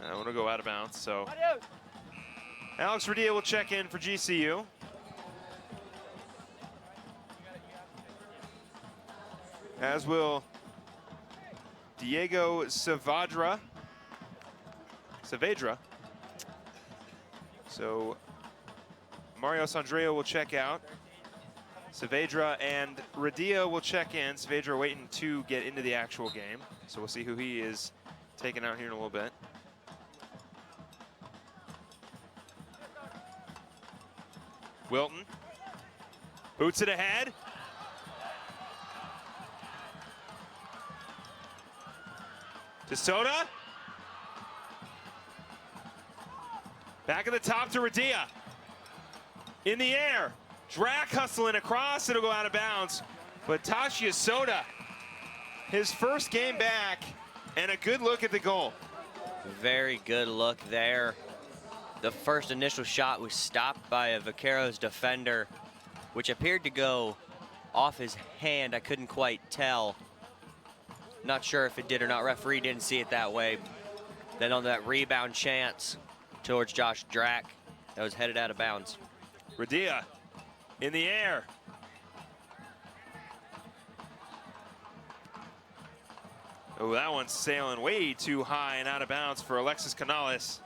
I want to go out of bounds, so Alex Radia will check in for GCU. As will Diego Saavedra. So Mario Sandreo will check out. Saavedra and Radia will check in. Saavedra waiting to get into the actual game. So we'll see who he is taking out here in a little bit. Wilton boots it ahead. To Soda. Back at the top to Radia. In the air. Drac hustling across. It'll go out of bounds. But Tasha Soda, his first game back, and a good look at the goal. Very good look there. The first initial shot was stopped by a Vaqueros defender, which appeared to go off his hand. I couldn't quite tell. Not sure if it did or not. Referee didn't see it that way. Then on that rebound chance towards Josh Drac, that was headed out of bounds. Radia in the air. Oh, that one's sailing way too high and out of bounds for Alexis Canales.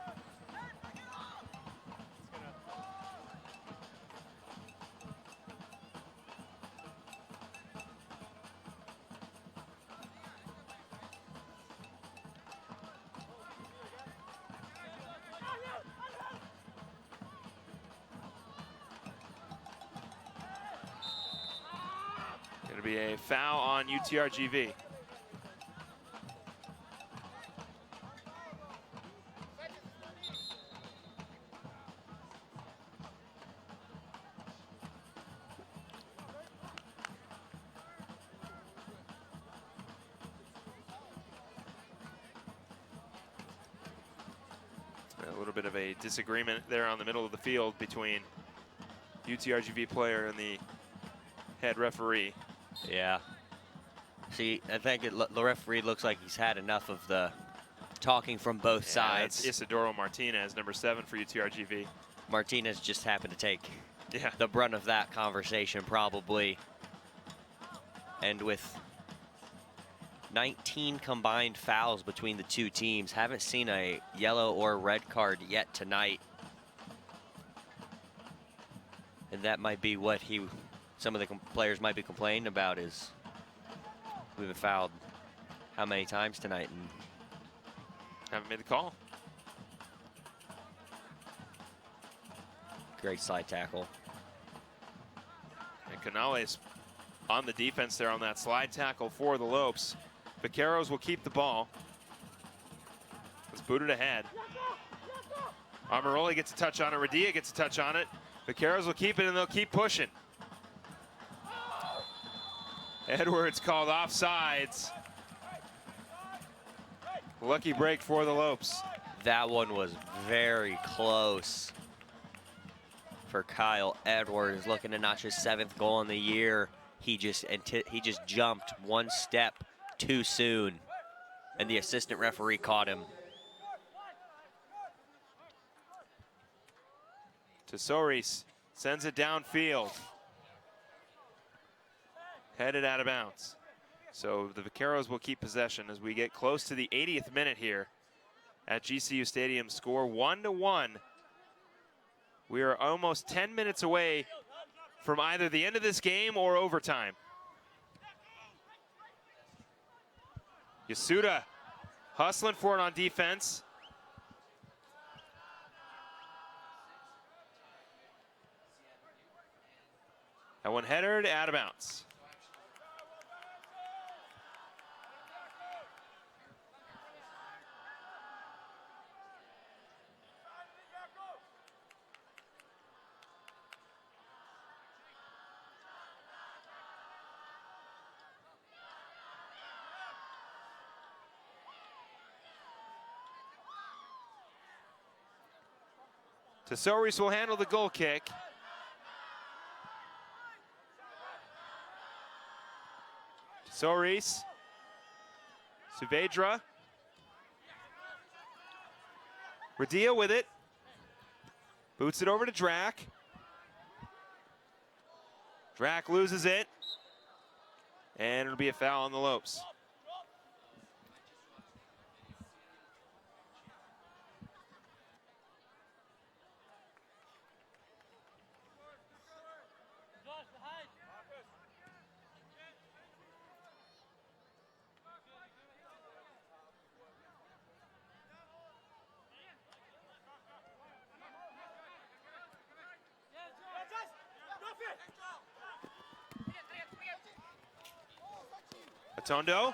Going to be a foul on UTRGV. A little bit of a disagreement there on the middle of the field between UTRGV player and the head referee. Yeah. See, I think the referee looks like he's had enough of the talking from both sides. That's Isidoro Martinez, number 7 for UTRGV. Martinez just happened to take the brunt of that conversation, probably. And with 19 combined fouls between the two teams, haven't seen a yellow or red card yet tonight. And that might be what some of the players might be complaining about, is we've been fouled how many times tonight and haven't made the call. Great slide tackle. And Canales on the defense there on that slide tackle for the Lopes. Vaqueros will keep the ball. It's booted ahead. Amaroli gets a touch on it. Radia gets a touch on it. Vaqueros will keep it, and they'll keep pushing. Edwards called offsides. Lucky break for the Lopes. That one was very close for Kyle Edwards, looking to notch his 7th goal in the year. He just jumped one step too soon, and the assistant referee caught him. Tesoris sends it downfield. Headed out of bounds. So the Vaqueros will keep possession as we get close to the 80th minute here at GCU Stadium. Score 1-1. We are almost 10 minutes away from either the end of this game or overtime. Yasuda hustling for it on defense. That one headed out of bounds. Tesoris will handle the goal kick. Tesoris. Saavedra. Radia with it. Boots it over to Drac. Drac loses it. And it'll be a foul on the Lopes. Atondo.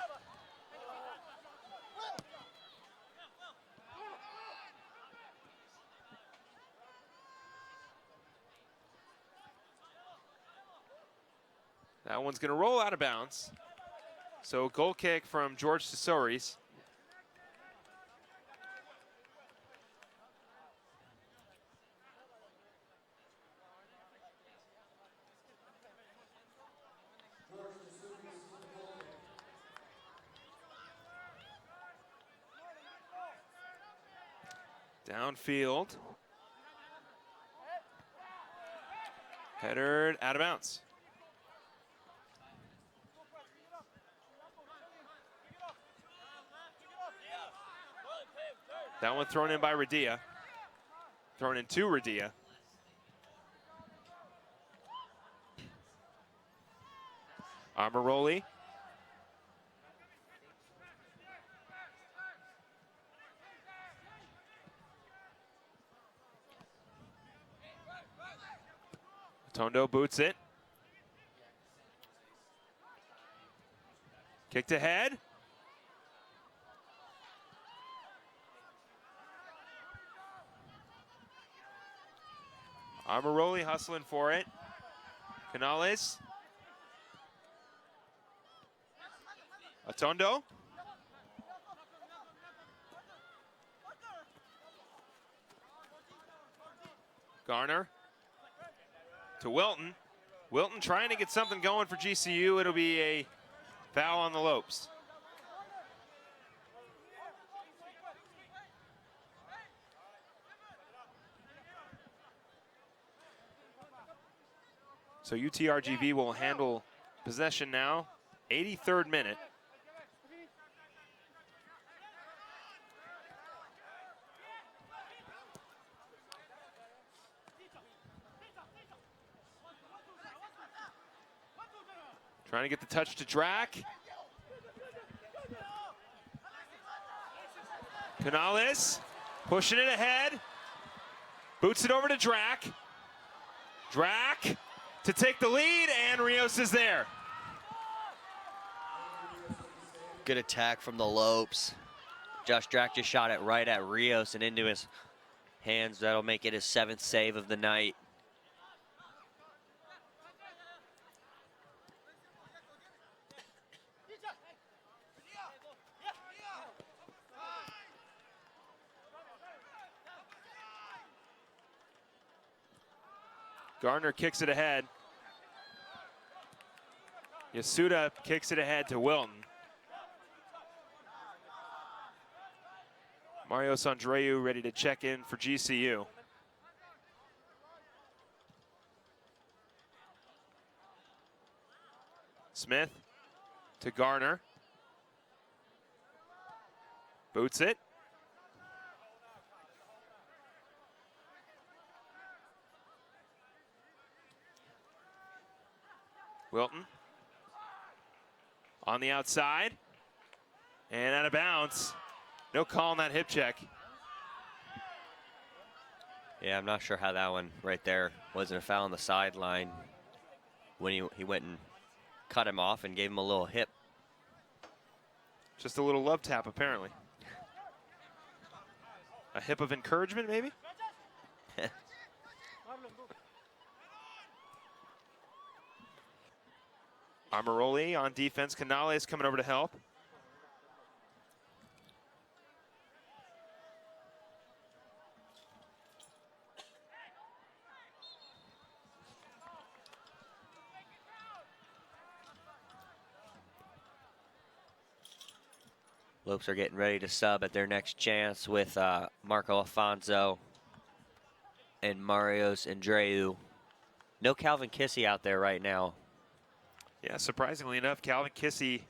That one's going to roll out of bounds. So goal kick from George Tesoris. Downfield. Header out of bounds. That one thrown in by Radia. Thrown in to Radia. Amaroli. Tondo boots it. Kicked ahead. Amaroli hustling for it. Canales. Atondo. Garner. To Wilton. Wilton trying to get something going for GCU. It'll be a foul on the Lopes. So UTRGV will handle possession now. 83rd minute. Trying to get the touch to Drac. Canales pushing it ahead. Boots it over to Drac. Drac to take the lead, and Rios is there. Good attack from the Lopes. Josh Drac just shot it right at Rios and into his hands. That'll make it his 7th save of the night. Gardner kicks it ahead. Yasuda kicks it ahead to Wilton. Marios Andreu ready to check in for GCU. Smith to Garner. Boots it. Wilton on the outside and out of bounds. No call on that hip check. Yeah, I'm not sure how that one right there wasn't a foul on the sideline when he went and cut him off and gave him a little hip. Just a little love tap, apparently. A hip of encouragement, maybe? Amaroli on defense. Canales coming over to help. Lopes are getting ready to sub at their next chance with Marco Alfonso and Marios Andreu. No Calvin Kissy out there right now. Yeah, surprisingly enough, Calvin Kissy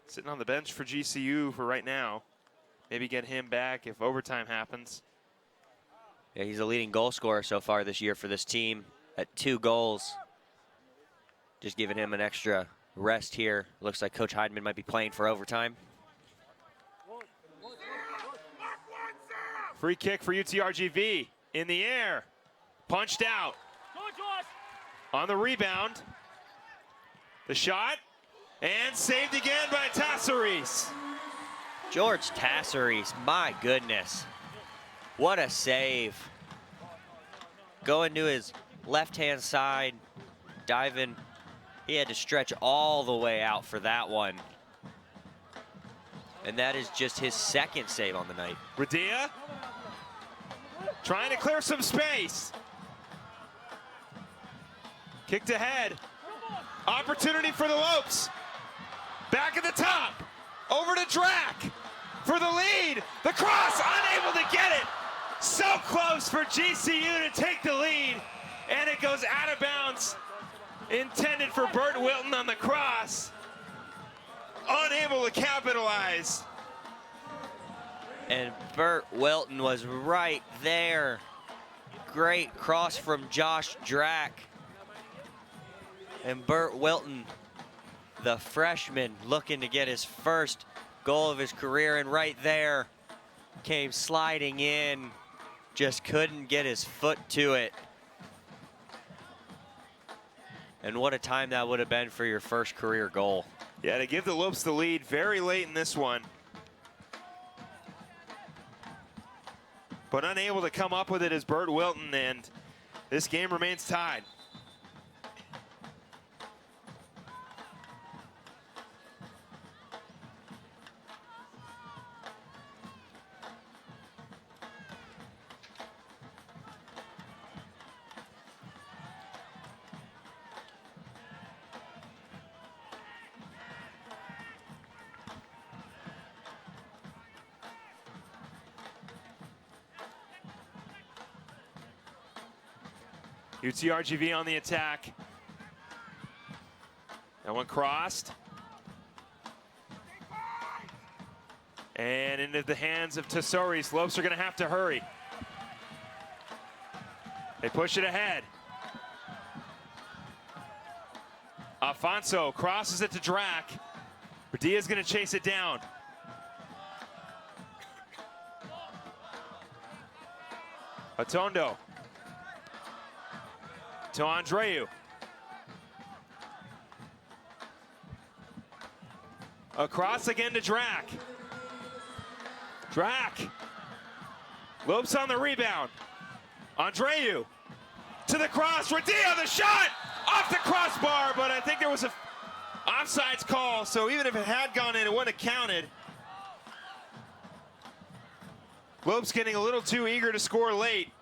sitting on the bench for GCU for right now. Maybe get him back if overtime happens. Yeah, he's the leading goal scorer so far this year for this team at 2 goals. Just giving him an extra rest here. Looks like Coach Heidemann might be playing for overtime. Free kick for UTRGV in the air. Punched out. On the rebound. The shot. And saved again by Tassaris. George Tassaris, my goodness. What a save. Going to his left-hand side, diving. He had to stretch all the way out for that one. And that is just his 2nd save on the night. Radia trying to clear some space. Kicked ahead. Opportunity for the Lopes. Back at the top. Over to Drac for the lead. The cross, unable to get it. So close for GCU to take the lead. And it goes out of bounds. Intended for Bert Wilton on the cross. Unable to capitalize. And Bert Wilton was right there. Great cross from Josh Drac. And Bert Wilton, the freshman, looking to get his first goal of his career, and right there came sliding in. Just couldn't get his foot to it. And what a time that would have been for your first career goal. Yeah, to give the Lopes the lead very late in this one. But unable to come up with it is Bert Wilton, and this game remains tied. UTRGV on the attack. That one crossed. And into the hands of Tesouris. Lopes are going to have to hurry. They push it ahead. Alfonso crosses it to Drac. Radia's going to chase it down. Atondo. to Andreu. Across again to Drac. Drac. Lopes on the rebound. Andreu to the cross. Radia, the shot off the crossbar, but I think there was a offsides call, so even if it had gone in, it wouldn't have counted. Lopes getting a little too eager to score late.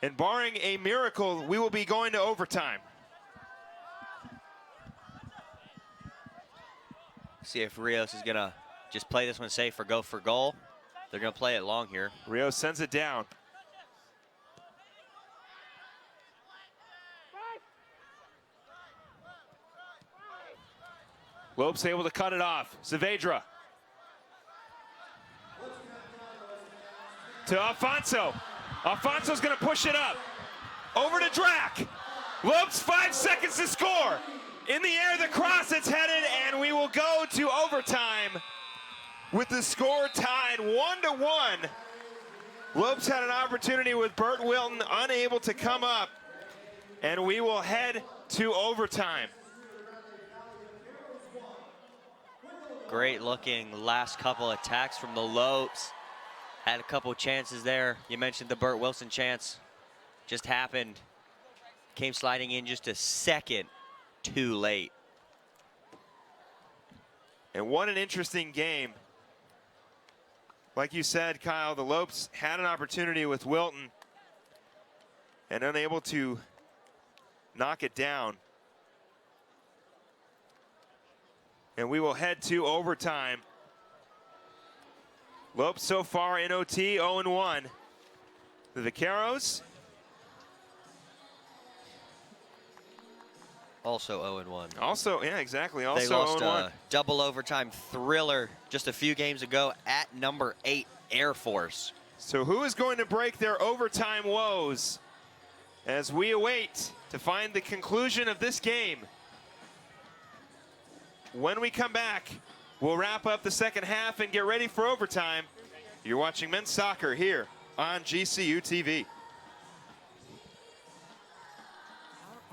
And barring a miracle, we will be going to overtime. See if Rios is gonna just play this one safe or go for goal. They're gonna play it long here. Rios sends it down. Lopes able to cut it off. Saavedra. To Alfonso. Alfonso's gonna push it up. Over to Drac. Lopes, 5 seconds to score. In the air, the cross, it's headed, and we will go to overtime with the score tied 1-1. Lopes had an opportunity with Burt Wilton, unable to come up, and we will head to overtime. Great looking last couple attacks from the Lopes. Had a couple chances there. You mentioned the Burt Wilson chance. Just happened. Came sliding in just a second too late. And what an interesting game. Like you said, Kyle, the Lopes had an opportunity with Wilton and unable to knock it down. And we will head to overtime. Lopes so far in OT 0-1. The Vaqueros also 0-1. Also, yeah, exactly. Also they lost 0-1. a double overtime thriller just a few games ago at number 8 Air Force. So who is going to break their overtime woes as we await to find the conclusion of this game? When we come back, we'll wrap up the second half and get ready for overtime. You're watching men's soccer here on GCU TV.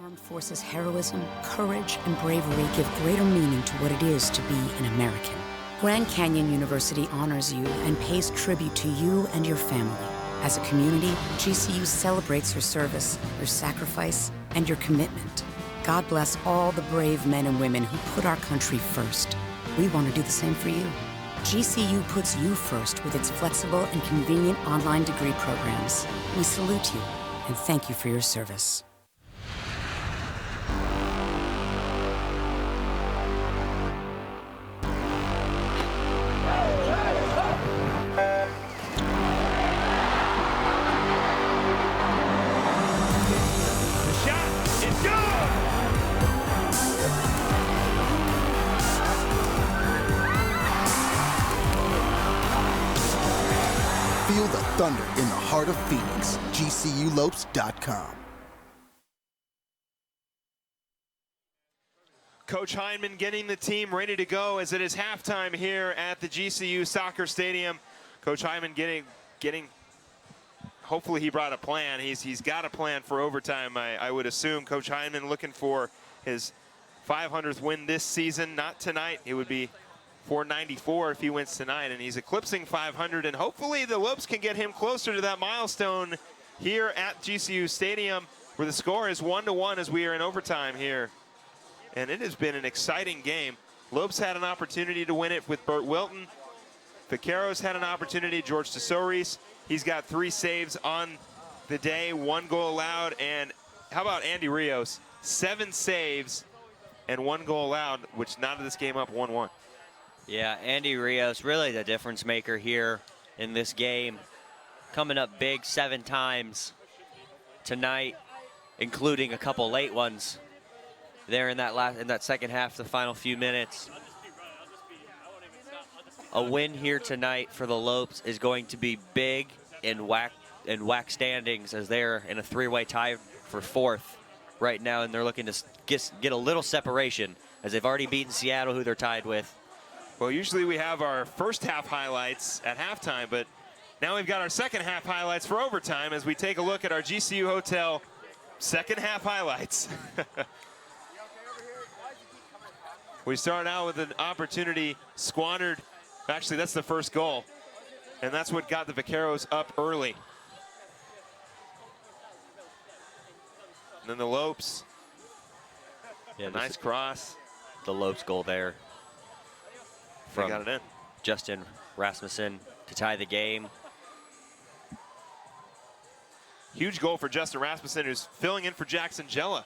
Armed Forces heroism, courage, and bravery give greater meaning to what it is to be an American. Grand Canyon University honors you and pays tribute to you and your family. As a community, GCU celebrates your service, your sacrifice, and your commitment. God bless all the brave men and women who put our country first. We want to do the same for you. GCU puts you first with its flexible and convenient online degree programs. We salute you and thank you for your service. Feel the thunder in the heart of Phoenix. GCULopes.com. Coach Hyndman getting the team ready to go as it is halftime here at the GCU Soccer Stadium. Coach Hyndman getting hopefully he brought a plan. He's got a plan for overtime, I would assume. Coach Hyndman looking for his 500th win this season, not tonight. It would be 494 if he wins tonight, and he's eclipsing 500, and hopefully the Lopes can get him closer to that milestone here at GCU Stadium, where the score is 1-1 as we are in overtime here. And it has been an exciting game. Lopes had an opportunity to win it with Burt Wilton. Vaqueros had an opportunity, George Tesouris. He's got 3 saves on the day, 1 goal allowed, and how about Andy Rios? 7 saves and 1 goal allowed, which knotted this game up 1-1. Yeah, Andy Rios, really the difference maker here in this game. Coming up big 7 times tonight, including a couple late ones there in that second half, the final few minutes. A win here tonight for the Lopes is going to be big in WAC standings, as they're in a 3-way tie for 4th right now, and they're looking to get a little separation as they've already beaten Seattle, who they're tied with. Well, usually we have our first half highlights at halftime, but now we've got our second half highlights for overtime as we take a look at our GCU Hotel second half highlights. We start out with an opportunity squandered. Actually, that's the first goal. And that's what got the Vaqueros up early. And then the Lopes. Yeah, nice cross. The Lopes goal there. They got it in. Justin Rasmussen to tie the game. Huge goal for Justin Rasmussen, who's filling in for Jackson Jella.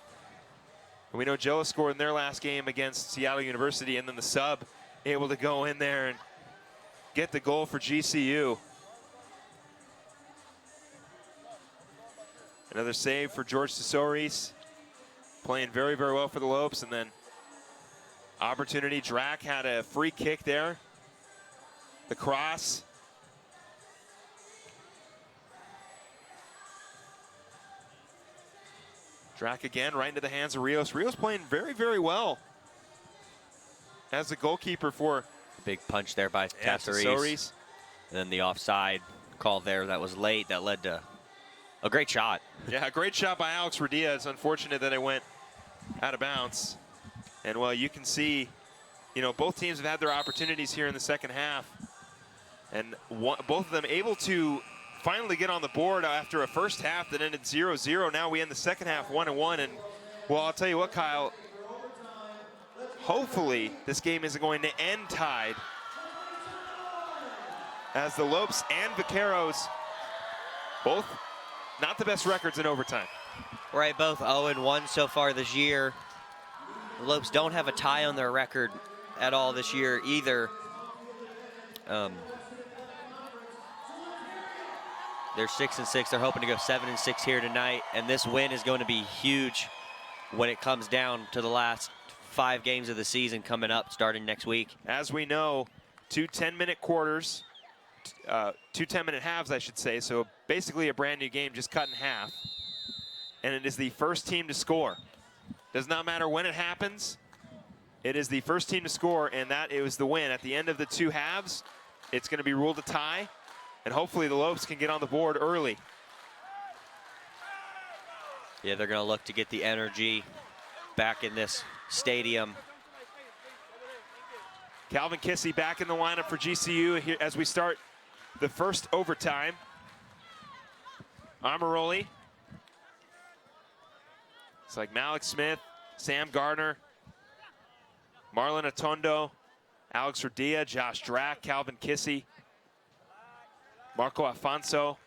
And we know Jella scored in their last game against Seattle University, and then the sub able to go in there and get the goal for GCU. Another save for George Tesouris, playing very, very well for the Lopes. And then opportunity, Drac had a free kick there. The cross. Drac again, right into the hands of Rios. Rios playing very, very well as the goalkeeper for. Big punch there by Tesouris. And then the offside call there that was late that led to a great shot. Yeah, a great shot by Alex Radia. It's unfortunate that it went out of bounds. And well, you can see, you know, both teams have had their opportunities here in the second half. And both of them able to finally get on the board after a first half that ended 0-0. Now we end the second half 1-1. And well, I'll tell you what, Kyle, hopefully this game isn't going to end tied, as the Lopes and Vaqueros both not the best records in overtime. Right, both 0-1 so far this year. The Lopes don't have a tie on their record at all this year either. They're 6-6. They're hoping to go 7-6 here tonight, and this win is going to be huge when it comes down to the last 5 games of the season coming up starting next week. As we know, 2 10-minute quarters, 2 10-minute halves, I should say. So basically a brand new game just cut in half. And it is the first team to score. Does not matter when it happens. It is the first team to score, and that is the win. At the end of the 2 halves, it's going to be ruled a tie, and hopefully the Lopes can get on the board early. Yeah, they're going to look to get the energy back in this stadium. Calvin Kissy back in the lineup for GCU here as we start the first overtime. Amaroli. It's like Malik Smith, Sam Gardner, Marlon Atondo, Alex Radia, Josh Drack, Calvin Kissy, Marco Afonso,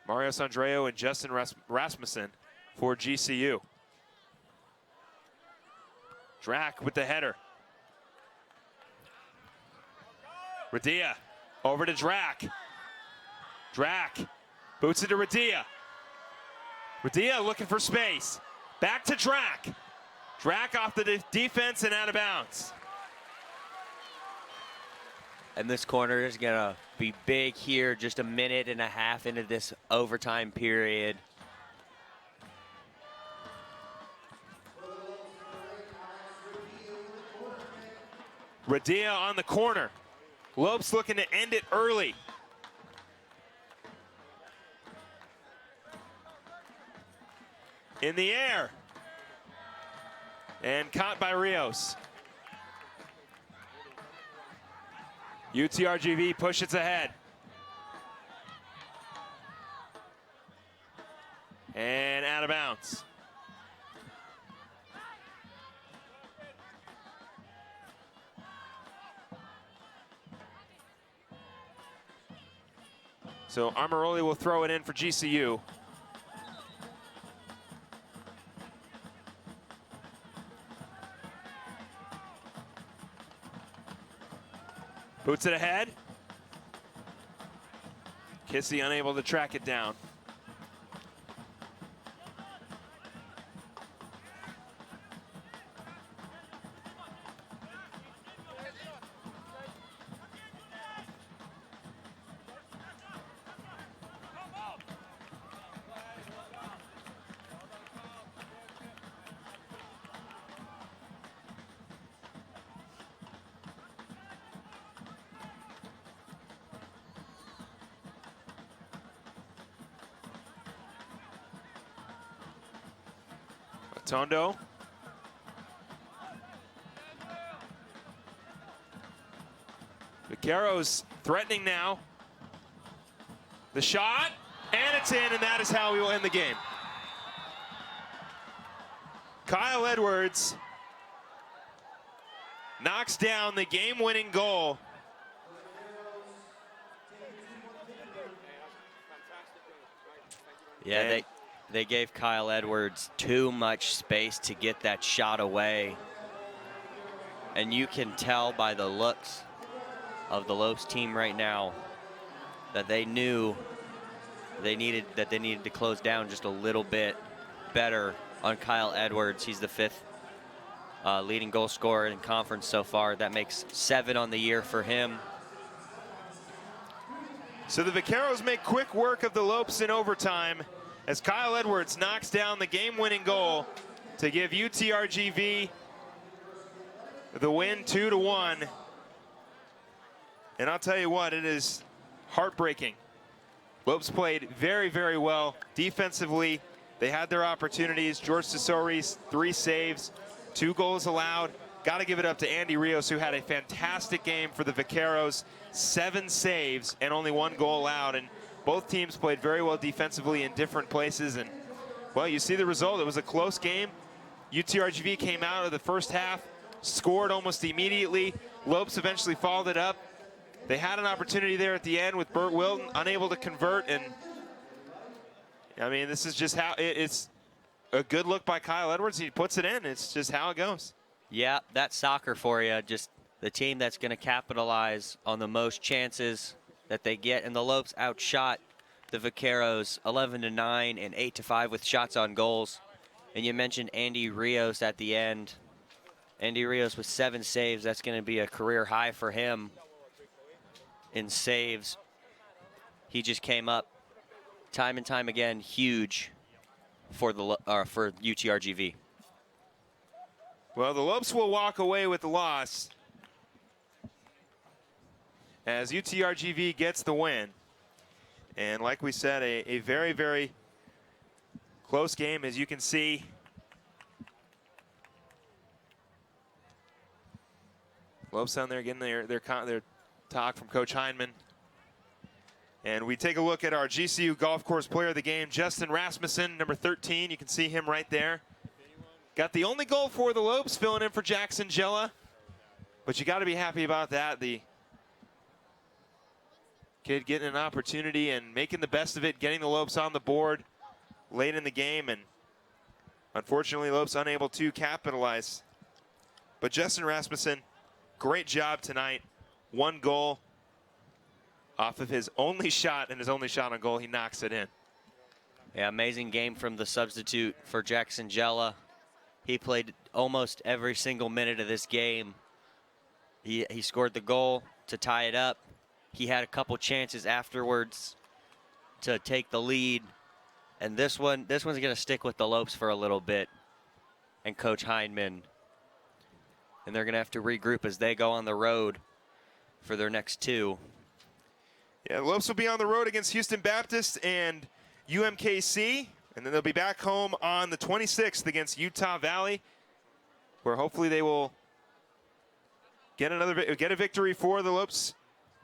Mario Sandreo, and Justin Rasmussen for GCU. Drack with the header. Radia over to Drack. Drack boots it to Radia. Radia looking for space. Back to Drack. Drack off the defense and out of bounds. And this corner is going to be big here, just a minute and a half into this overtime period. Radia on the corner. Lopes looking to end it early. In the air. And caught by Rios. UTRGV pushes ahead. And out of bounds. So Amaroli will throw it in for GCU. Boots it ahead. Kissy unable to track it down. Tondo. Vaqueros threatening now. The shot, and it's in, and that is how we will end the game. Kyle Edwards knocks down the game-winning goal. Yeah, they gave Kyle Edwards too much space to get that shot away. And you can tell by the looks of the Lopes team right now that they knew they needed to close down just a little bit better on Kyle Edwards. He's the 5th leading goal scorer in conference so far. That makes 7 on the year for him. So the Vaqueros make quick work of the Lopes in overtime as Kyle Edwards knocks down the game-winning goal to give UTRGV the win 2-1. And I'll tell you what, it is heartbreaking. Lopes played very, very well defensively. They had their opportunities. George Tesori's 3 saves, 2 goals allowed. Got to give it up to Andy Rios, who had a fantastic game for the Vaqueros. 7 saves and only 1 goal allowed. And both teams played very well defensively in different places. And, well, you see the result. It was a close game. UTRGV came out of the first half, scored almost immediately. Lopes eventually followed it up. They had an opportunity there at the end with Burt Wilton unable to convert. And, I mean, this is just how it's a good look by Kyle Edwards. He puts it in. It's just how it goes. Yeah, that's soccer for you. Just the team that's going to capitalize on the most chances that they get. And the Lopes outshot the Vaqueros 11-9 and 8-5 with shots on goals. And you mentioned Andy Rios at the end. Andy Rios with 7 saves. That's going to be a career high for him in saves. He just came up time and time again, huge for UTRGV. Well, the Lopes will walk away with the loss as UTRGV gets the win. And like we said, a very, very close game, as you can see. Lopes down there getting their talk from Coach Heineman. And we take a look at our GCU Golf Course Player of the Game, Justin Rasmussen, number 13. You can see him right there. Got the only goal for the Lopes, filling in for Jackson Jella. But you got to be happy about that. The kid getting an opportunity and making the best of it, getting the Lopes on the board late in the game. And unfortunately, Lopes unable to capitalize. But Justin Rasmussen, great job tonight. 1 goal off of his only shot, and his only shot on goal, he knocks it in. Yeah, amazing game from the substitute for Jackson Jella. He played almost every single minute of this game. He scored the goal to tie it up. He had a couple chances afterwards to take the lead. And this one's going to stick with the Lopes for a little bit. And Coach Heineman. And they're going to have to regroup as they go on the road for their next 2. Yeah, the Lopes will be on the road against Houston Baptist and UMKC. And then they'll be back home on the 26th against Utah Valley, where hopefully they will get a victory for the Lopes,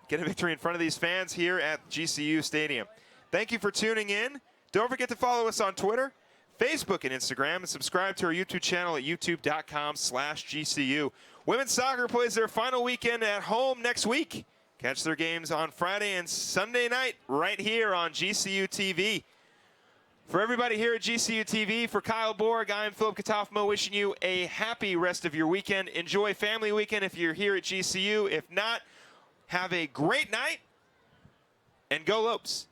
get a victory in front of these fans here at GCU Stadium. Thank you for tuning in. Don't forget to follow us on Twitter, Facebook, and Instagram, and subscribe to our YouTube channel at youtube.com/GCU. Women's soccer plays their final weekend at home next week. Catch their games on Friday and Sunday night right here on GCU TV. For everybody here at GCU TV, for Kyle Borg, I'm Philip Katafmo, wishing you a happy rest of your weekend. Enjoy family weekend if you're here at GCU. If not, have a great night and go Lopes.